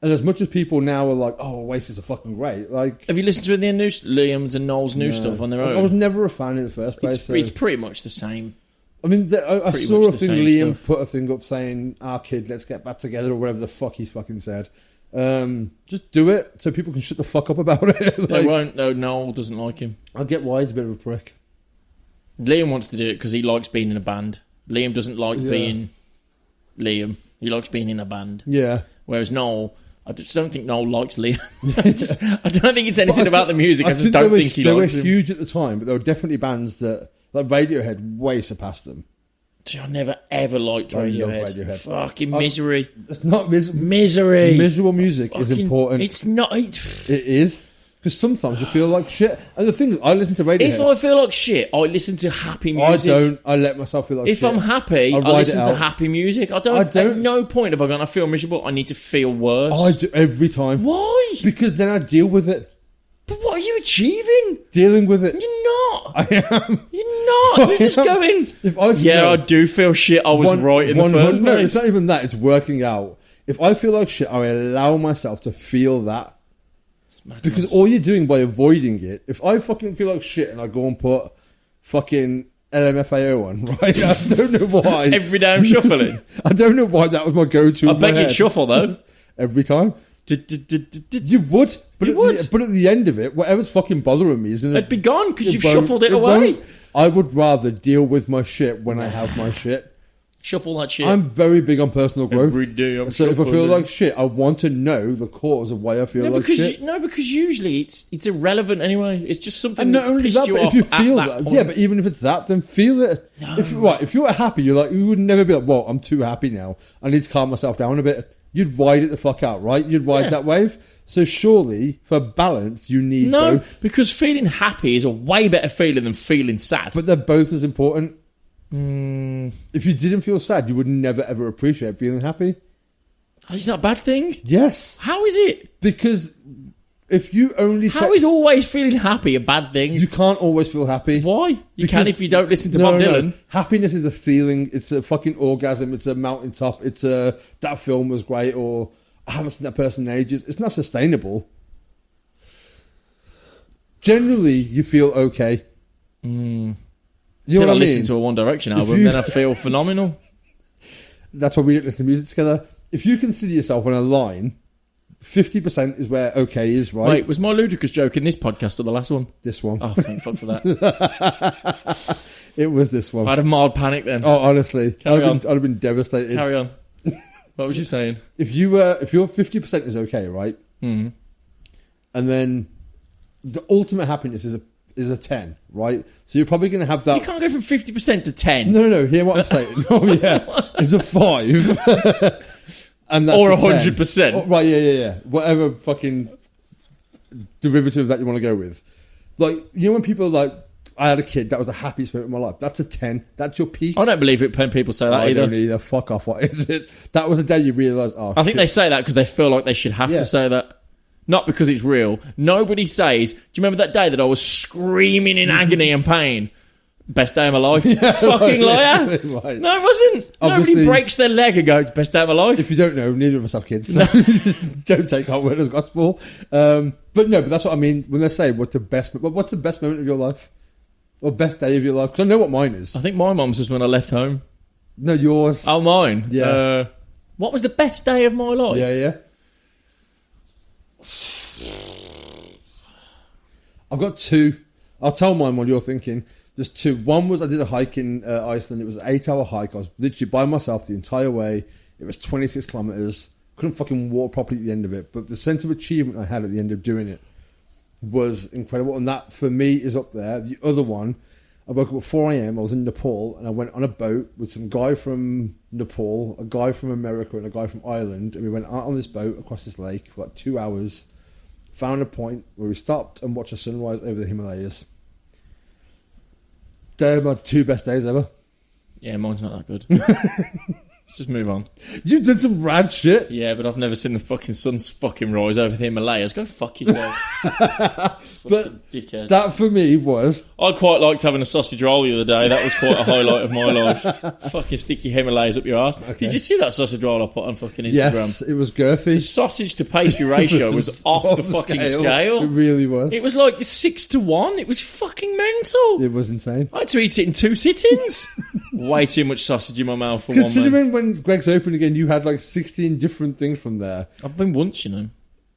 and as much as people now are like, "Oh, Oasis are fucking great," like have you listened to their new Liam's and Noel's new stuff on their own? I was never a fan in the first place. It's pretty much the same. I mean, I saw a thing. Liam stuff. put a thing up saying, "Our kid, let's get back together," or whatever the fuck he's fucking said. Just do it so people can shut the fuck up about it. Like, they won't. No, Noel doesn't like him. I get why he's a bit of a prick. Liam wants to do it because he likes being in a band. Liam doesn't like being Liam. He likes being in a band. Yeah. Whereas Noel, I just don't think Noel likes Liam. I don't think it's anything about the music. I just don't think he likes him. They were huge at the time, but there were definitely bands that, like Radiohead, way surpassed them. See, I never ever liked Radiohead. Fucking misery. It's not misery. Miserable music is important. It's not. It is. Because sometimes you feel like shit. And the thing is, I listen to Radiohead. If I feel like shit, I listen to happy music. I don't. I let myself feel like shit. If I'm happy, I listen to happy music. I don't. At no point have I gone, I feel miserable, I need to feel worse. I do every time. Why? Because then I deal with it. But what are you achieving? Dealing with it. You're not. I am. You're not. You're just going, I do feel shit. I was right in the first place. No, it's not even that. It's working out. If I feel like shit, I allow myself to feel that. Because all you're doing by avoiding it, if I fucking feel like shit and I go and put fucking LMFAO on, right? I don't know why. Every day I'm shuffling. I don't know why that was my go-to. I bet you'd shuffle though. Every time. You would. But at the end of it, whatever's fucking bothering me is going to... It'd be gone because you've shuffled it away. I would rather deal with my shit when I have my shit. Shuffle that shit. I'm very big on personal growth. Every day I'm so if I feel like shit, I want to know the cause of why I feel like shit. Because usually it's irrelevant anyway. It's just something that's pissed you off if you feel at that point. Yeah, but even if it's that, then feel it. No. If you're happy, you would never be like, "Whoa, I'm too happy now. I need to calm myself down a bit." you'd ride it the fuck out, right? You'd ride that wave. So surely, for balance, you need both. Because feeling happy is a way better feeling than feeling sad. But they're both as important. If you didn't feel sad, you would never ever appreciate feeling happy. Is that a bad thing? Yes. How is it? Because if you only... How is always feeling happy a bad thing? You can't always feel happy. Why? You can if you don't listen to Bob Dylan. Happiness is a feeling. It's a fucking orgasm. It's a mountaintop. It's a... That film was great, or I haven't seen that person in ages. It's not sustainable. Generally, you feel okay. You know what I listen to a One Direction album, then I feel phenomenal. That's why we don't listen to music together. If you consider yourself on a line, 50% is where okay is, right? Wait, was my ludicrous joke in this podcast or the last one? This one. Oh, thank fuck for that. It was this one. I had a mild panic then. Oh, honestly. I'd have been devastated. Carry on. What was you saying? If your 50% is okay, right? Mm. And then the ultimate happiness is a 10, right? So you're probably going to have that... You can't go from 50% to 10. No, hear what I'm saying. Oh, yeah. It's a 5. And that's or 100%. Oh, right, yeah. Whatever fucking derivative of that you want to go with. Like, you know when people are like, I had a kid, that was the happiest moment of my life. That's a 10. That's your peak. I don't believe it when people say that I either. don't either. Fuck off. What is it? That was the day you realised, I think they say that because they feel like they should have to say that. Not because it's real. Nobody says, do you remember that day that I was screaming in agony and pain? Best day of my life. Fucking liar. Right. No, it wasn't. Obviously, nobody breaks their leg and goes, best day of my life. If you don't know, neither of us have kids. So don't take our word as gospel. But that's what I mean when they say, what's the best moment of your life? Or best day of your life? Because I know what mine is. I think my mum's was when I left home. No, yours. Oh, mine? Yeah. What was the best day of my life? Yeah. I've got two. I'll tell mine while you're thinking. There's two. One was I did a hike in Iceland. It was an 8-hour hike. I was literally by myself the entire way. It was 26 kilometres. Couldn't fucking walk properly at the end of it. But the sense of achievement I had at the end of doing it was incredible. And that, for me, is up there. The other one, I woke up at 4 a.m. I was in Nepal. And I went on a boat with some guy from Nepal, a guy from America, and a guy from Ireland. And we went out on this boat across this lake for like 2 hours. Found a point where we stopped and watched a sunrise over the Himalayas. They're my two best days ever. Yeah, mine's not that good. Let's just move on. You did some rad shit. Yeah, but I've never seen the fucking sun's fucking rise over the Himalayas. Go fuck yourself. But dickhead. That for me was... I quite liked having a sausage roll the other day. That was quite a highlight of my life. Fucking sticky Himalayas up your ass. Okay. Did you see that sausage roll I put on fucking Instagram? Yes, it was girthy. The sausage to pastry ratio was off the fucking scale. It really was. It was like 6-1. It was fucking mental. It was insane. I had to eat it in 2 sittings. Way too much sausage in my mouth for one man. Considering when Greg's open again, you had like 16 different things from there. I've been once, you know.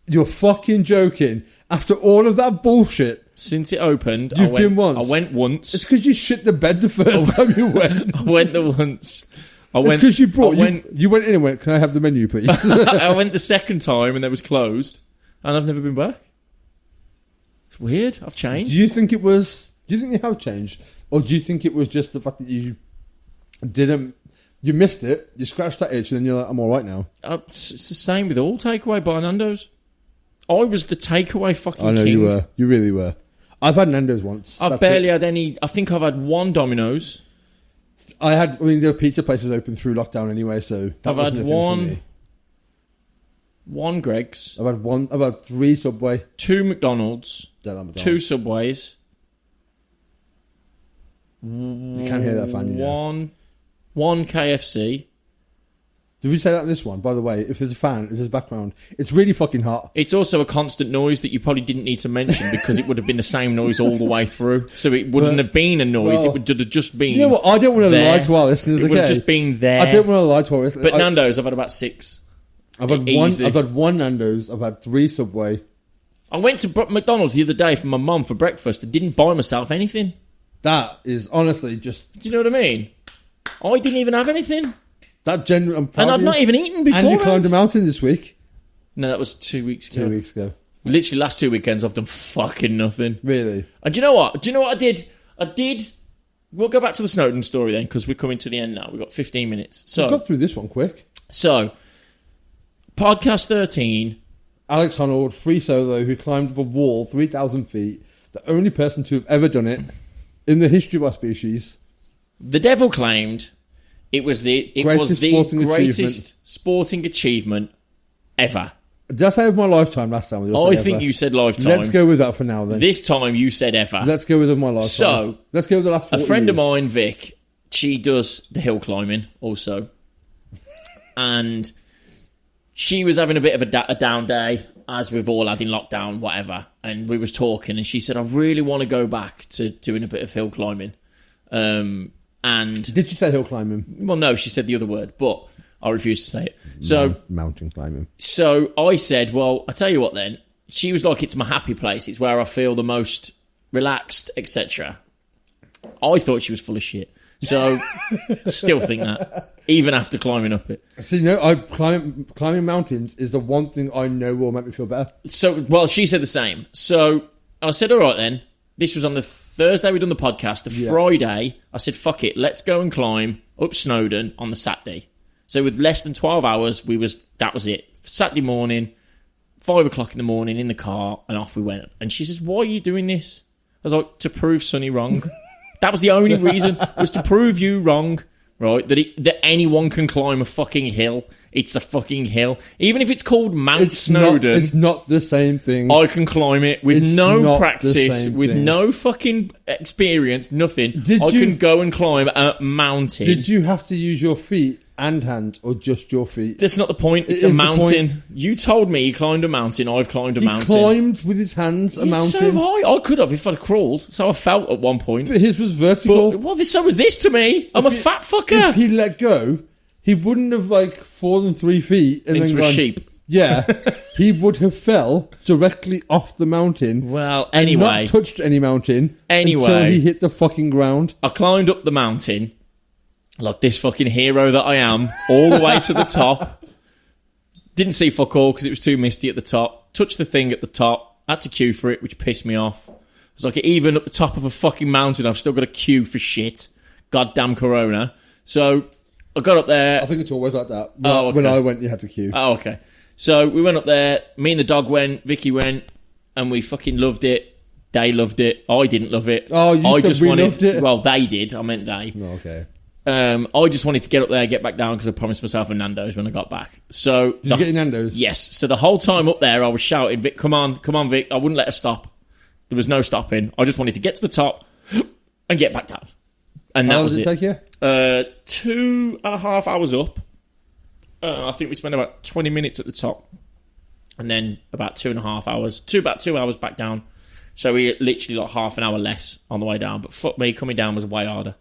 You're fucking joking. After all of that bullshit. Since it opened, You've been once. I went once. It's because you shit the bed the first time you went. I went the once. It's because you went in and went, can I have the menu, please? I went the second time and it was closed. And I've never been back. It's weird. I've changed. Do you think you have changed? Or do you think it was just the fact that you missed it, you scratched that itch, and then you're like, I'm all right now? It's the same with all takeaway by Nando's. I was the takeaway fucking king. I know you were. You really were. I've had Nando's once. I've barely had any. I think I've had one Domino's. There were pizza places open through lockdown anyway, so I've had one Greg's. I've had 3 Subway. 2 McDonald's. 2 Subways. You can't hear that fan. One KFC. Did we say that in this one? By the way, if there's a fan, if there's a background, it's really fucking hot. It's also a constant noise that you probably didn't need to mention because it would have been the same noise all the way through. So it wouldn't have been a noise. It would have just been. You know what? I don't want to lie to our listeners. It would have just been there. I don't want to lie to our listeners. But Nando's, I've had about 6. I've had one Nando's. I've had 3 Subway. I went to McDonald's the other day for my mum for breakfast and didn't buy myself anything. That is honestly just... Do you know what I mean? I didn't even have anything. And I've not even eaten before. And you climbed a mountain this week. No, that was 2 weeks ago. 2 weeks ago. Literally, last 2 weekends, I've done fucking nothing. Really? And do you know what? I did... We'll go back to the Snowdon story then, because we're coming to the end now. We've got 15 minutes. So we got through this one quick. So, Podcast 13. Alex Honnold, free solo, who climbed up a wall 3,000 feet. The only person to have ever done it in the history of our species. The devil claimed it was the greatest sporting achievement ever. Did I say of my lifetime last time? I think you said lifetime. Let's go with that for now then. This time you said ever. Let's go with my lifetime. So, let's go with the last 40 a friend years. of mine, Vic, she does the hill climbing also. And she was having a bit of a down day, as we've all had in lockdown, whatever. And we was talking, and she said, I really want to go back to doing a bit of hill climbing. And did she say hill climbing? Well, no, she said the other word, but I refused to say it. So mountain climbing. So I said, well, I tell you what then. She was like, it's my happy place. It's where I feel the most relaxed, etc. I thought she was full of shit. So still think that, even after climbing up it. See, climbing mountains is the one thing I know will make me feel better. So, well, she said the same. So I said, all right then. This was on the Thursday we'd done the podcast. The Friday, I said, fuck it, let's go and climb up Snowdon on the Saturday. So with less than 12 hours, that was it. Saturday morning, 5 o'clock in the morning, in the car, and off we went. And she says, why are you doing this? I was like, to prove Sonny wrong. That was the only reason, was to prove you wrong, right? That anyone can climb a fucking hill. It's a fucking hill. Even if it's called Mount Snowdon. It's not the same thing. I can climb it with no practice, with no fucking experience, nothing. I can go and climb a mountain. Did you have to use your feet and hands, or just your feet? That's not the point. It's a mountain. You told me you climbed a mountain. I've climbed a mountain. He climbed with his hands a mountain. So have I. I could have if I'd crawled. That's how I felt at one point. But his was vertical. Well, so was this to me. I'm a fat fucker. If he let go, he wouldn't have fallen 3 feet and into then a sheep. Yeah, he would have fell directly off the mountain. Well, anyway, and not touched any mountain. Anyway, until he hit the fucking ground. I climbed up the mountain like this fucking hero that I am, all the way to the top. Didn't see fuck all because it was too misty at the top. Touched the thing at the top. Had to queue for it, which pissed me off. It's like, even up the top of a fucking mountain, I've still got to queue for shit. Goddamn Corona. So I got up there. I think it's always like that. Okay. When I went, you had to queue. Oh, okay. So we went up there. Me and the dog went. Vicky went. And we fucking loved it. They loved it. I didn't love it. Oh, you said we loved it? Well, they did. I meant they. Oh, okay. I just wanted to get up there, get back down, because I promised myself a Nando's when I got back. So did you get your Nando's? Yes. So the whole time up there, I was shouting, Vic, come on, Vic. I wouldn't let her stop. There was no stopping. I just wanted to get to the top and get back down. And that was it. How long did it take you? 2.5 hours up. I think we spent about 20 minutes at the top. And then about 2.5 hours. About 2 hours back down. So we literally half an hour less on the way down. But fuck me, coming down was way harder.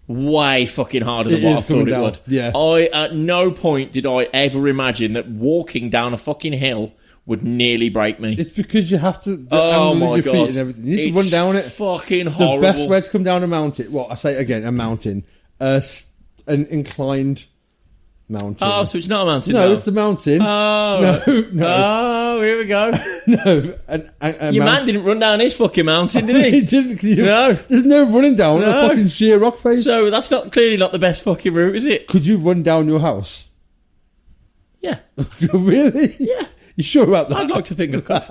Way fucking harder than what I thought it would. Yeah. At no point did I ever imagine that walking down a fucking hill would nearly break me. It's because you have to my your God. feet and everything. You need to run down it. Fucking horrible. The best way to come down a mountain, well, I say again, a mountain, an inclined mountain. Oh, so it's not a mountain? No, now. it's a mountain. Oh, no. Oh, here we go. No, your man didn't run down his fucking mountain, did he? He didn't. No, there's no running down a fucking sheer rock face. So that's clearly not the best fucking route, is it? Could you run down your house? Yeah. Really? Yeah. You sure about that? I'd like to think I could.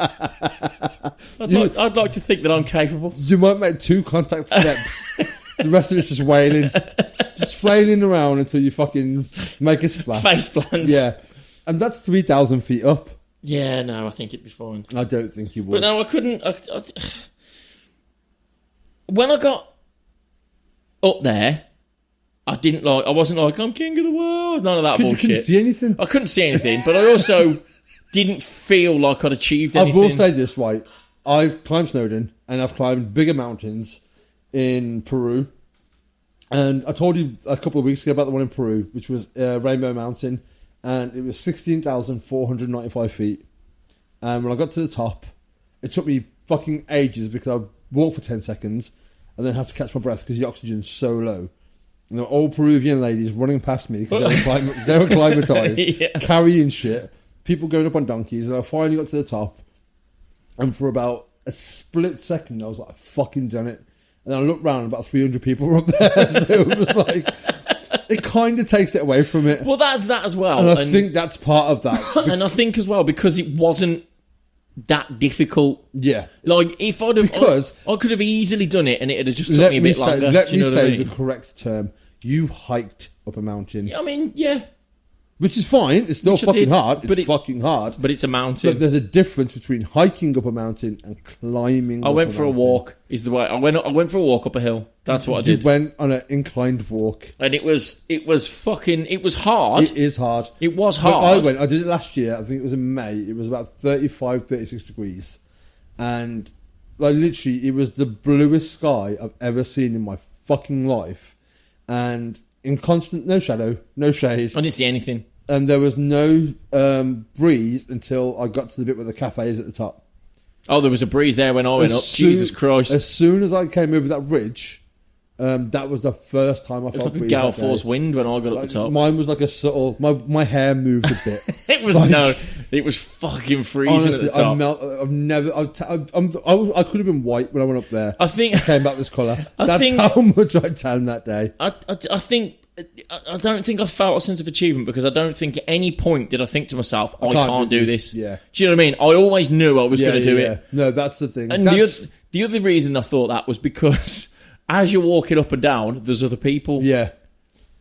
I'd like to think that I'm capable. You might make 2 contact steps. The rest of it's just wailing. Just flailing around until you fucking make a splash. Face plant. Yeah. And that's 3,000 feet up. Yeah, no, I think it'd be fine. I don't think you would. But no, I couldn't. When I got up there, I wasn't like, I'm king of the world. None of that bullshit. You couldn't see anything? I couldn't see anything, but I also didn't feel like I'd achieved anything. I will say this, right? I've climbed Snowdon and I've climbed bigger mountains in Peru. And I told you a couple of weeks ago about the one in Peru, which was Rainbow Mountain. And it was 16,495 feet. And when I got to the top, it took me fucking ages because I walked for 10 seconds and then have to catch my breath because the oxygen's so low. And there were old Peruvian ladies running past me because they were acclimatized, carrying shit. People going up on donkeys. And I finally got to the top. And for about a split second, I was like, I've fucking done it. And then I looked round, about 300 people were up there. So it was like, it kind of takes it away from it. Well, that's that as well. And I think that's part of that. And I think as well, because it wasn't that difficult. Yeah. Like, if I'd have... Because... I could have easily done it, and it'd have just took me a bit longer. Let me say I mean? the correct term. You hiked up a mountain. Yeah, I mean, yeah. Which is fine. It's still fucking hard. It's fucking hard. But it's a mountain. But there's a difference between hiking up a mountain and climbing. I went for a walk. Is the way I went for a walk up a hill. That's what I did. You went on an inclined walk, and it was hard. It is hard. It was hard. I did it last year. I think it was in May. It was about 35, 36 degrees, and like literally, it was the bluest sky I've ever seen in my fucking life, and in constant no shadow, no shade. I didn't see anything. And there was no breeze until I got to the bit where the cafe is at the top. Oh, there was a breeze there when I went up. Jesus Christ. As soon as I came over that ridge, that was the first time I felt like a gale force wind when I got up the top. Mine was like a subtle... My hair moved a bit. It was fucking freezing honestly, at the top. I could have been white when I went up there. I came back this colour. That's how much I tanned that day. I don't think I felt a sense of achievement because I don't think at any point did I think to myself, I can't do this. Yeah. Do you know what I mean? I always knew I was going to do it. No, that's the thing. And the other reason I thought that was because as you're walking up and down, there's other people. Yeah.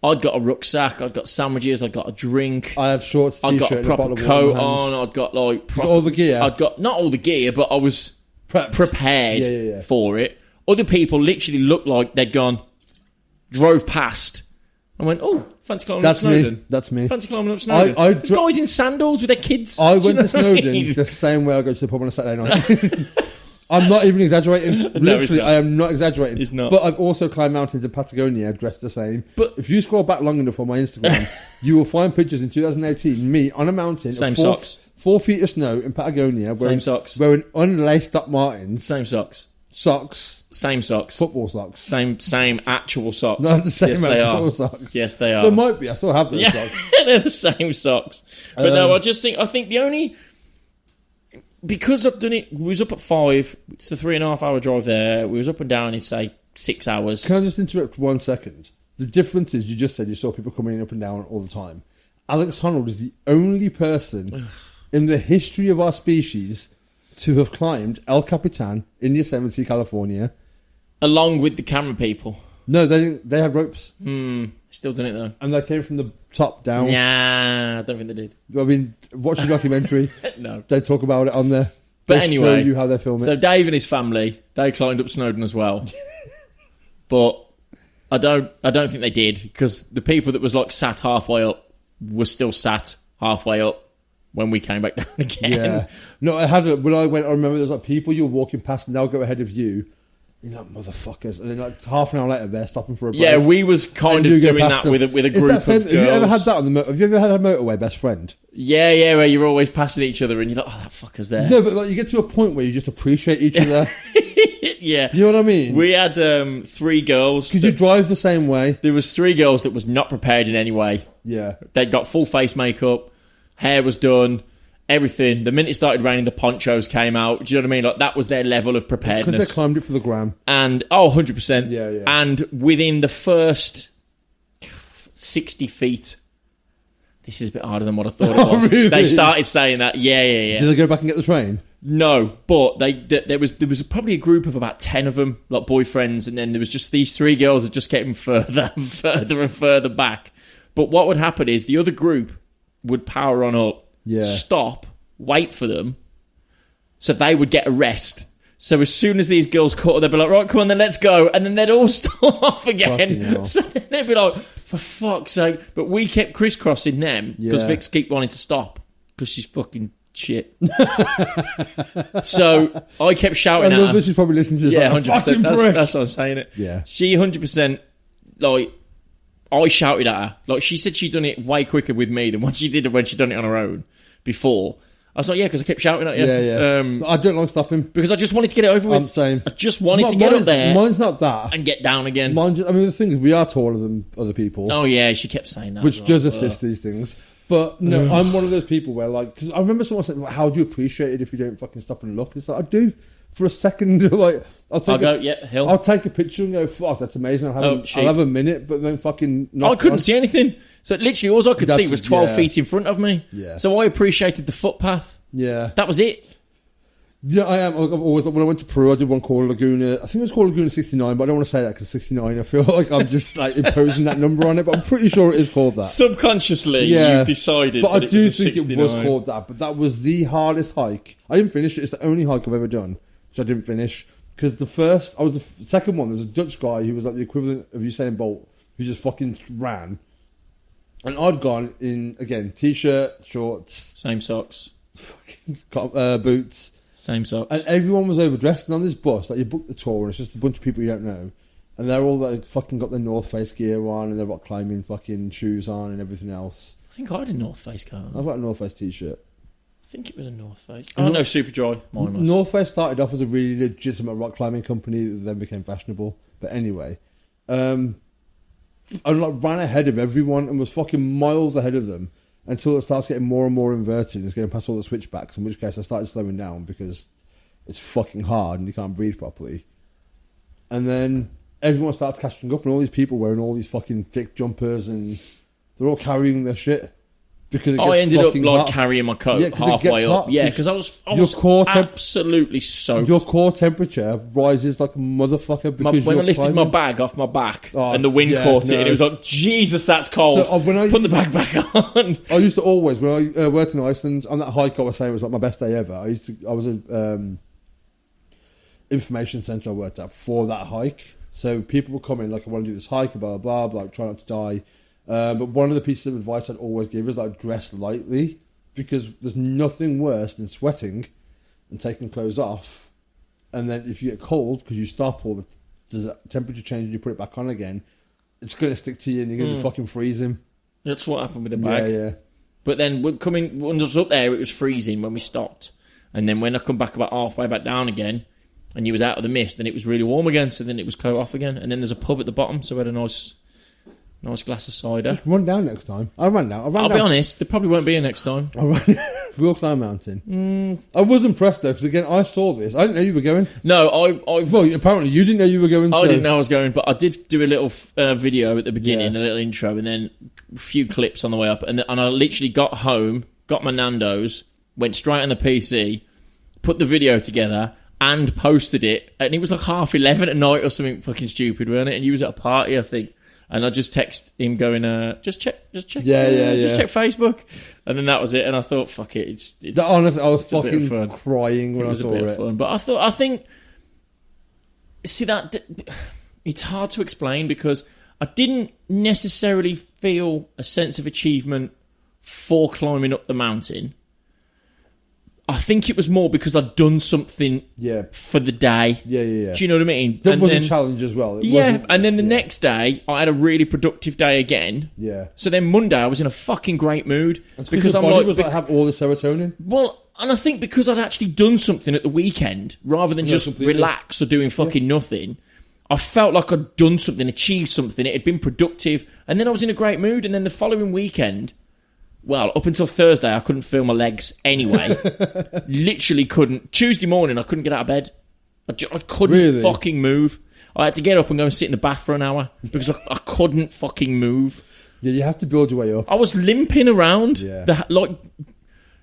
I'd got a rucksack, I'd got sandwiches, I'd got a drink. I had shorts, t-shirt, I'd got a proper coat on, I'd got like... all the gear? I'd got, not all the gear, but I was prepared for it. Other people literally looked like they'd drove past... I went, oh, fancy climbing up Snowdon. That's me. Fancy climbing up Snowdon. There's guys in sandals with their kids. I went to Snowdon the same way I go to the pub on a Saturday night. I'm not even exaggerating. Literally, I am not exaggerating. It's not. But I've also climbed mountains in Patagonia dressed the same. But if you scroll back long enough on my Instagram, you will find pictures in 2018, me on a mountain. Same socks. 4 feet of snow in Patagonia. Same socks. Wearing unlaced up Martins. Same socks. Socks. Same socks. Football socks. Same actual socks. Not the same actual socks. Yes, they are. There might be. I still have those socks. They're the same socks. But no, I think the only... Because I've done it... We was up at 5. It's a 3.5 hour drive there. We was up and down in, say, 6 hours. Can I just interrupt for 1 second? The difference is, you just said you saw people coming up and down all the time. Alex Honnold is the only person in the history of our species to have climbed El Capitan in Yosemite, California. Along with the camera people. No, they didn't. They had ropes. Still done it though. And they came from the top down. Yeah, I don't think they did. I mean, watch the documentary. No. They talk about it on there. But They'll anyway, show you how they film it. So Dave and his family, they climbed up Snowdon as well. But I don't think they did, because the people that was like sat halfway up were still sat halfway up when we came back down again. Yeah. No, when I went, I remember there was like people you were walking past and they'll go ahead of you. You're like, motherfuckers. And then like half an hour later, they're stopping for a break. Yeah, we was kind of doing that with a group of girls. Have you ever had that on have you ever had a motorway best friend? Yeah, where you're always passing each other and you're like, oh, that fucker's there. No, but like you get to a point where you just appreciate each other. Yeah. You know what I mean? We had 3 girls. Could you drive the same way? There was 3 girls that was not prepared in any way. Yeah. They'd got full face makeup, hair was done, everything. The minute it started raining, the ponchos came out. Do you know what I mean? Like, that was their level of preparedness. Because they climbed it for the gram. And, 100%. Yeah. And within the first 60 feet, this is a bit harder than what I thought it was. Really? They started saying that. Yeah. Did they go back and get the train? No, but there was probably a group of about 10 of them, like boyfriends, and then there was just these 3 girls that just kept them further and further back. But what would happen is the other group would power on up, stop, wait for them, so they would get a rest. So as soon as these girls caught up, they'd be like, right, come on then, let's go. And then they'd all start off again. So then they'd be like, for fuck's sake. But we kept crisscrossing them because Vix kept wanting to stop because she's fucking shit. So I kept shouting at her. This is probably listening to this. Yeah, 100%. That's what I'm saying it. Yeah. She 100%, like, I shouted at her. Like, she said she'd done it way quicker with me than what she did when she'd done it on her own before. I was like, yeah, because I kept shouting at you. Yeah. I don't like stopping. Because I just wanted to get it over with. I'm saying. I just wanted to get up there. Mine's not that. And get down again. The thing is, we are taller than other people. Oh, yeah, she kept saying that. Which does assist these things. But no, I'm one of those people where, like, because I remember someone saying, like, how do you appreciate it if you don't fucking stop and look? It's like, I do for a second. Like, I'll take a picture and go, fuck, that's amazing. I'll have a minute, but then fucking. I couldn't see anything. So literally, all I could see was 12 feet in front of me. Yeah. So I appreciated the footpath. Yeah. That was it. Yeah, I am. I've always, when I went to Peru, I did one called Laguna. I think it was called Laguna 69, but I don't want to say that because 69. I feel like I'm just like imposing that number on it, but I'm pretty sure it is called that. Subconsciously, you've decided. But I do think 69. it was called that. But that was the hardest hike. I didn't finish it. It's the only hike I've ever done, which I didn't finish because I was the second one. There's a Dutch guy who was like the equivalent of Usain Bolt, who just fucking ran, and I'd gone in again t-shirt, shorts, same socks, fucking boots. Same socks. And everyone was overdressed. And on this bus, like, you book the tour and it's just a bunch of people you don't know. And they're all like fucking got their North Face gear on and they've got climbing fucking shoes on and everything else. I think I had a North Face car. I've got a North Face t-shirt. I think it was a North Face. Oh, no, Superdry. Mine was. North Face started off as a really legitimate rock climbing company that then became fashionable. But anyway, I like ran ahead of everyone and was fucking miles ahead of them. Until it starts getting more and more inverted and it's getting past all the switchbacks, in which case I started slowing down because it's fucking hard and you can't breathe properly. And then everyone starts catching up and all these people wearing all these fucking thick jumpers and they're all carrying their shit. Because I ended up like carrying my coat halfway up. Yeah, because I was absolutely soaked. Your core temperature rises like a motherfucker because when I lifted my bag off my back and the wind caught it and it was like, Jesus, that's cold. So, put the bag back on. I used to always, when I worked in Iceland, on that hike I was saying was like my best day ever. I was an information centre I worked at for that hike. So people would come in like, I want to do this hike, blah, blah, blah, like try not to die. But one of the pieces of advice I'd always give is like dress lightly because there's nothing worse than sweating and taking clothes off, and then if you get cold because you stop or the temperature change and you put it back on again, it's going to stick to you and you're going to be fucking freezing. That's what happened with the bag. Yeah. But then when I was up there, it was freezing when we stopped, and then when I come back about halfway back down again, and you was out of the mist, then it was really warm again. So then it was coat off again, and then there's a pub at the bottom, so we had a nice glass of cider. Just run down next time. I'll be honest, there probably won't be a next time. We'll climb mountain. I was impressed though, because again, I saw this. I didn't know you were going. No, well, apparently you didn't know you were going. I didn't know I was going, but I did do a little video at the beginning, a little intro, and then a few clips on the way up. And I literally got home, got my Nando's, went straight on the PC, put the video together, and posted it. And it was like 11:30 at night or something fucking stupid, wasn't it? And you was at a party, I think. And I just text him going, just check Facebook. And then that was it. And I thought, fuck it. Honestly, I was fucking crying when I saw it. Fun. But I think, see that, it's hard to explain because I didn't necessarily feel a sense of achievement for climbing up the mountain. I think it was more because I'd done something for the day. Yeah. Do you know what I mean? That was a challenge as well. And then the next day, I had a really productive day again. Yeah. So then Monday, I was in a fucking great mood. Because I'm like... have all the serotonin? Well, and I think because I'd actually done something at the weekend, rather than just relax or doing fucking nothing, I felt like I'd done something, achieved something, it had been productive, and then I was in a great mood, and then the following weekend... Well, up until Thursday, I couldn't feel my legs anyway. Literally couldn't. Tuesday morning, I couldn't get out of bed. I couldn't fucking move. I had to get up and go and sit in the bath for an hour because I couldn't fucking move. Yeah, you have to build your way up. I was limping around. Yeah. Like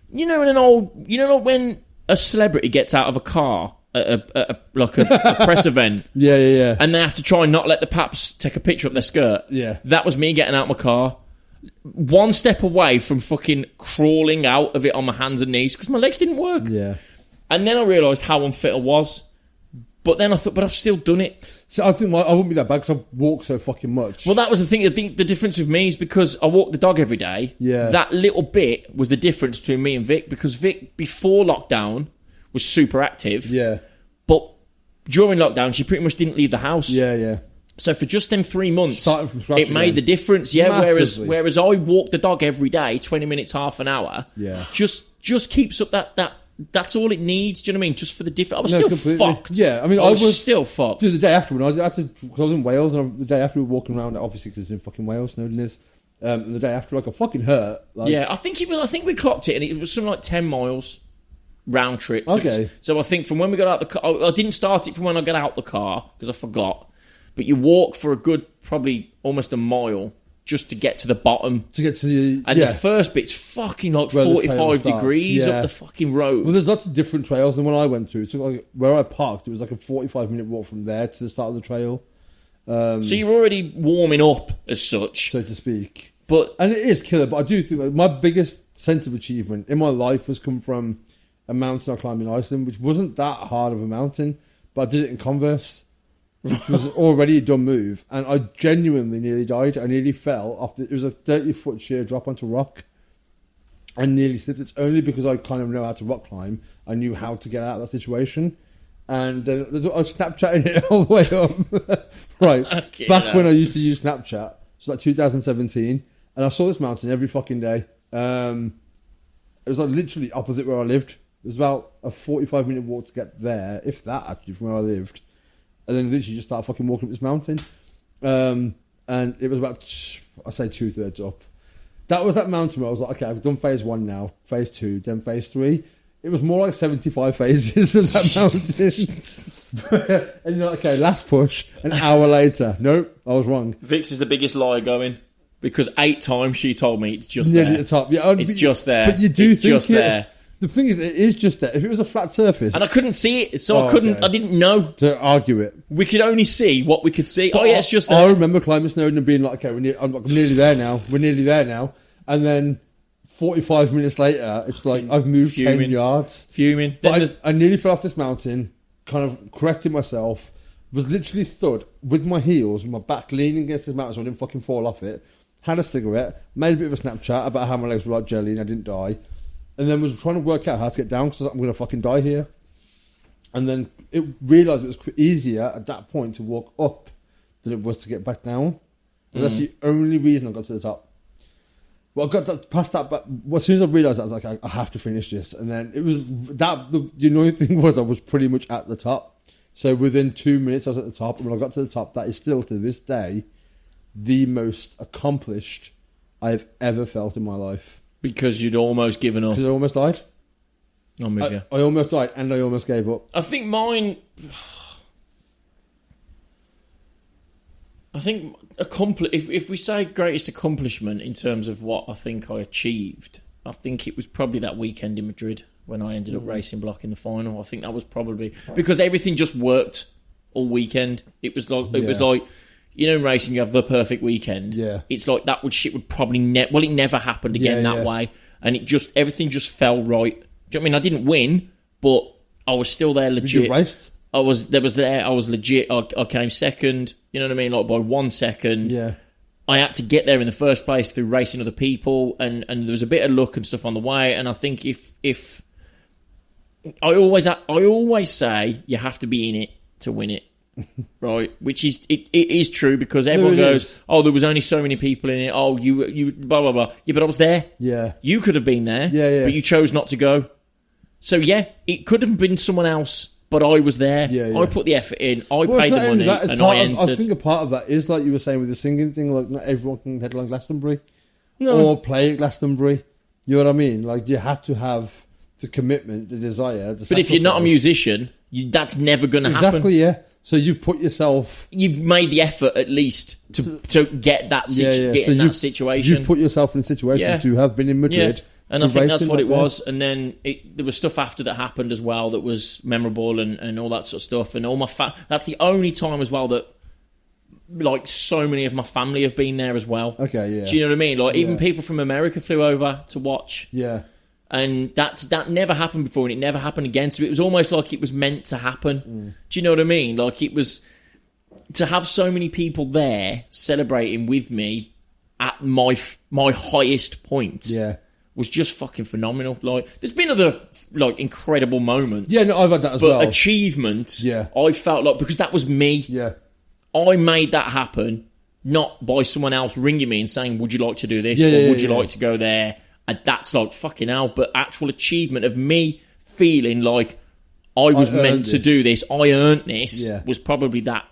when a celebrity gets out of a car at a press event. Yeah. And they have to try and not let the paps take a picture of their skirt. Yeah. That was me getting out of my car. One step away from fucking crawling out of it on my hands and knees because my legs didn't work. Yeah. And then I realised how unfit I was. But then I thought, but I've still done it. So I think I wouldn't be that bad because I've walked so fucking much. Well, that was the thing. I think the difference with me is because I walk the dog every day. Yeah. That little bit was the difference between me and Vic because Vic, before lockdown, was super active. Yeah. But during lockdown, she pretty much didn't leave the house. Yeah. So for just them 3 months, starting from scratch it made the difference. Yeah, whereas I walk the dog every day, 20 minutes, half an hour. Yeah, just keeps up that. That's all it needs. Do you know what I mean? Just for the difference. I was still completely fucked. Yeah, I mean, I was still fucked. Just the day after when I was in Wales, and the day after we were walking around, obviously because it's in fucking Wales, Snowdon is. And the day after, like, I fucking hurt. Like, I think we clocked it, and it was something like 10 miles round trip. Okay. So I think from when we got out the car, I didn't start it from when I got out the car because I forgot. But you walk for a good, probably almost a mile just to get to the bottom. To get to the... And the first bit's fucking like 45 degrees up the fucking road. Well, there's lots of different trails than what I went to. It took like, where I parked, it was like a 45-minute walk from there to the start of the trail. So you're already warming up as such. So to speak. And it is killer, but I do think like, my biggest sense of achievement in my life has come from a mountain I climbed in Iceland, which wasn't that hard of a mountain, but I did it in Converse, which was already a dumb move, and I genuinely nearly died. I nearly fell off. It was a 30-foot sheer drop onto rock. I nearly slipped. It's only because I kind of know how to rock climb. I knew how to get out of that situation. And then I was Snapchatting it all the way up. Right. Back when I used to use Snapchat, it's like 2017, and I saw this mountain every fucking day. It was like literally opposite where I lived. It was about a 45-minute walk to get there, if that actually, from where I lived. And then literally just started fucking walking up this mountain. And it was about, I say 2/3 up. That was that mountain where I was like, okay, I've done phase 1 now, phase 2, then phase 3. It was more like 75 phases of that mountain. And you're like, okay, last push, an hour later. Nope, I was wrong. Vix is the biggest liar going. Because 8 times she told me it's just nearly there. At the top. Yeah, it's just there. But you do it's think just there. The thing is, it is just there. If it was a flat surface... And I couldn't see it, so I didn't know. To argue it. We could only see what we could see. But it's just there. I remember climbing Snowdon and being like, okay, I'm nearly there now. We're nearly there now. And then 45 minutes later, it's like, I've moved 10 yards. Fuming. But I nearly fell off this mountain, kind of corrected myself, was literally stood with my heels, with my back leaning against this mountain so I didn't fucking fall off it, had a cigarette, made a bit of a Snapchat about how my legs were like jelly and I didn't die, and then was trying to work out how to get down because I'm going to fucking die here. And then it realised it was easier at that point to walk up than it was to get back down. And that's the only reason I got to the top. Well, I got past that, but as soon as I realised that, I was like, I have to finish this. And then it was that, the annoying thing was I was pretty much at the top. So within 2 minutes I was at the top, and when I got to the top, that is still to this day the most accomplished I've ever felt in my life. Because you'd almost given up. Because I almost died. I'm with you. I almost died, and I almost gave up. I think mine... I think if we say greatest accomplishment in terms of what I think I achieved, I think it was probably that weekend in Madrid when I ended up racing block in the final. I think that was probably because everything just worked all weekend. It was like you know, in racing you have the perfect weekend. Yeah, it's like that shit would probably it never happened again that way, and everything just fell right. Do you know what I mean? I didn't win, but I was still there legit. You raced? I was legit. I came second. You know what I mean? Like by 1 second. Yeah. I had to get there in the first place through racing other people, and there was a bit of luck and stuff on the way. And I think if I always say you have to be in it to win it, right? Which is it is true because everyone goes, oh, there was only so many people in it. Oh, you blah blah blah. Yeah, but I was there. Yeah, you could have been there. Yeah. But you chose not to go. So yeah, it could have been someone else. But I was there. Yeah. I put the effort in. I paid the money, and I entered. I think a part of that is like you were saying with the singing thing. Like not everyone can headline Glastonbury or play at Glastonbury. You know what I mean? Like you have to have the commitment, the desire. But if you're not a musician, that's never going to happen. Exactly. Yeah. So you've put yourself. You've made the effort at least to get that that situation. You've put yourself in a situation to have been in Madrid. Yeah. And I think that's what it was. And then there was stuff after that happened as well that was memorable and all that sort of stuff. And all my that's the only time as well that like so many of my family have been there as well. Okay, yeah. Do you know what I mean? Like even people from America flew over to watch. Yeah. And that never happened before, and it never happened again. So it was almost like it was meant to happen. Do you know what I mean? Like it was to have so many people there celebrating with me at my highest point. Yeah. Was just fucking phenomenal. Like, there's been other like incredible moments. Yeah, no, I've had that as well. But achievement, I felt like because that was me. Yeah, I made that happen, not by someone else ringing me and saying, "Would you like to do this?" or "Would you like to go there?" And that's like fucking hell. But actual achievement of me feeling like I was meant to do this, I earned this, was probably that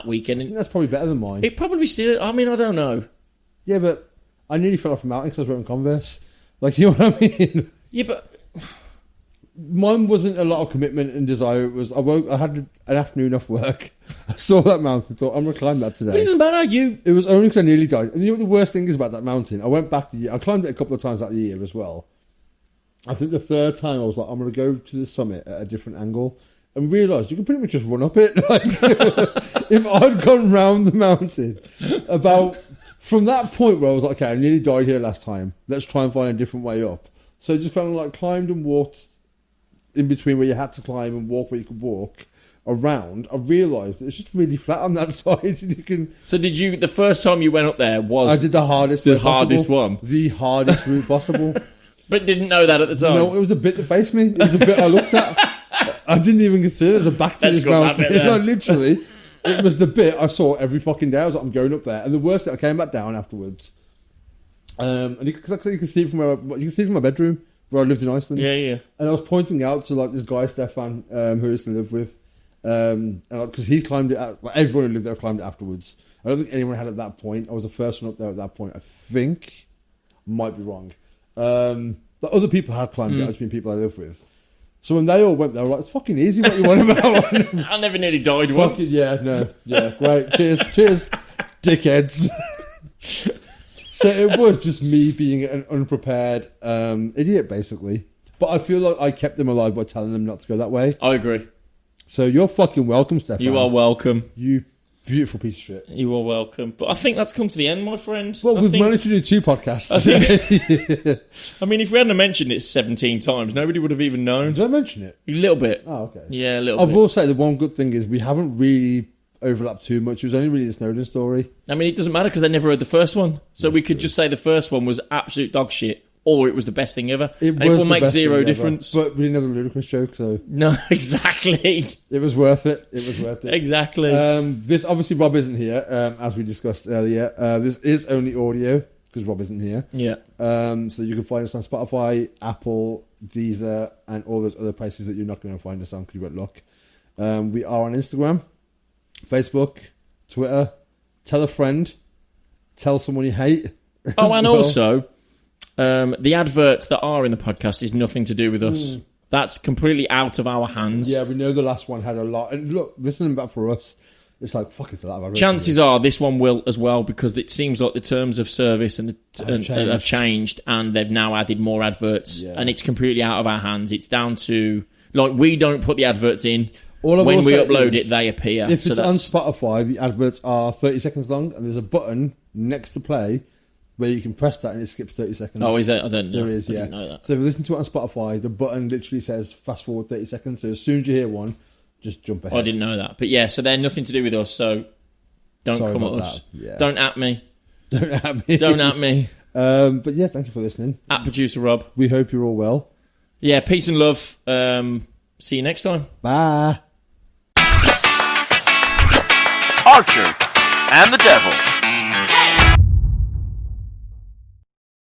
weekend. I think that's probably better than mine. It probably still. I mean, I don't know. Yeah, but I nearly fell off a mountain because I was wearing Converse. Like, you know what I mean? Yeah, but mine wasn't a lot of commitment and desire. It was I had an afternoon off work. I saw that mountain, thought I'm gonna climb that today. it doesn't matter. It was only because I nearly died. And you know what the worst thing is about that mountain? I went back I climbed it a couple of times that year as well. I think the third time I was like, I'm gonna go to the summit at a different angle, and realised you can pretty much just run up it. Like, if I'd gone round the mountain, from that point where I was like, okay, I nearly died here last time. Let's try and find a different way up. So just kind of like climbed and walked in between where you had to climb and walk where you could walk around. I realised it's just really flat on that side, and you can. So did you? The first time you went up there was I did the hardest route possible. But didn't know that at the time. No, it was a bit that faced me. It was a bit I looked at. I didn't even consider there's a back to this mountain. No, literally, it was the bit I saw every fucking day. I was like, I'm going up there, and the worst thing, I came back down afterwards. And you can see it from my bedroom where I lived in Iceland. Yeah, yeah. And I was pointing out to like this guy Stefan, who I used to live with, because he's climbed it. Like, everyone who lived there climbed it afterwards. I don't think anyone had at that point. I was the first one up there at that point. I think, might be wrong. But other people had climbed it. It's been people I live with. So when they all went there, I was like, it's fucking easy what you want about. I never nearly died once. Yeah, great. Cheers, dickheads. So it was just me being an unprepared idiot, basically. But I feel like I kept them alive by telling them not to go that way. I agree. So you're fucking welcome, Stefan. You are welcome. You beautiful piece of shit. You are welcome. But I think that's come to the end, my friend. Well, we've managed to do 2 podcasts. I mean, if we hadn't mentioned it 17 times, nobody would have even known. Did I mention it? A little bit. Oh, okay. Yeah, a little bit. I will say the one good thing is we haven't really overlapped too much. It was only really the Snowdon story. I mean, it doesn't matter because they never heard the first one. So we could just say the first one was absolute dog shit, or it was the best thing ever. It will make zero difference. But we didn't have a ludicrous joke, so... No, exactly. It was worth it. Exactly. This, obviously, Rob isn't here, as we discussed earlier. This is only audio, because Rob isn't here. Yeah. So you can find us on Spotify, Apple, Deezer, and all those other places that you're not going to find us on because you won't look. We are on Instagram, Facebook, Twitter. Tell a friend. Tell someone you hate. Oh, and also... the adverts that are in the podcast is nothing to do with us. That's completely out of our hands. Yeah, we know the last one had a lot. And look, listening back for us, it's like, fuck, it's a lot of adverts. Chances are this one will as well, because it seems like the terms of service have changed, and they've now added more adverts, and it's completely out of our hands. It's down to, like, we don't put the adverts in. When we upload it, they appear. If it's on Spotify, the adverts are 30 seconds long, and there's a button next to play where you can press that and it skips 30 seconds. Oh, is it? I don't know. There is, yeah. I didn't know that. So if you listen to it on Spotify, the button literally says fast forward 30 seconds. So as soon as you hear one, just jump ahead. I didn't know that. But yeah, so they're nothing to do with us, so don't come at us. Yeah. Don't at me. Don't at me. Don't at me. But yeah, thank you for listening. At Producer Rob. We hope you're all well. Yeah, peace and love. See you next time. Bye. Archer and the Devil.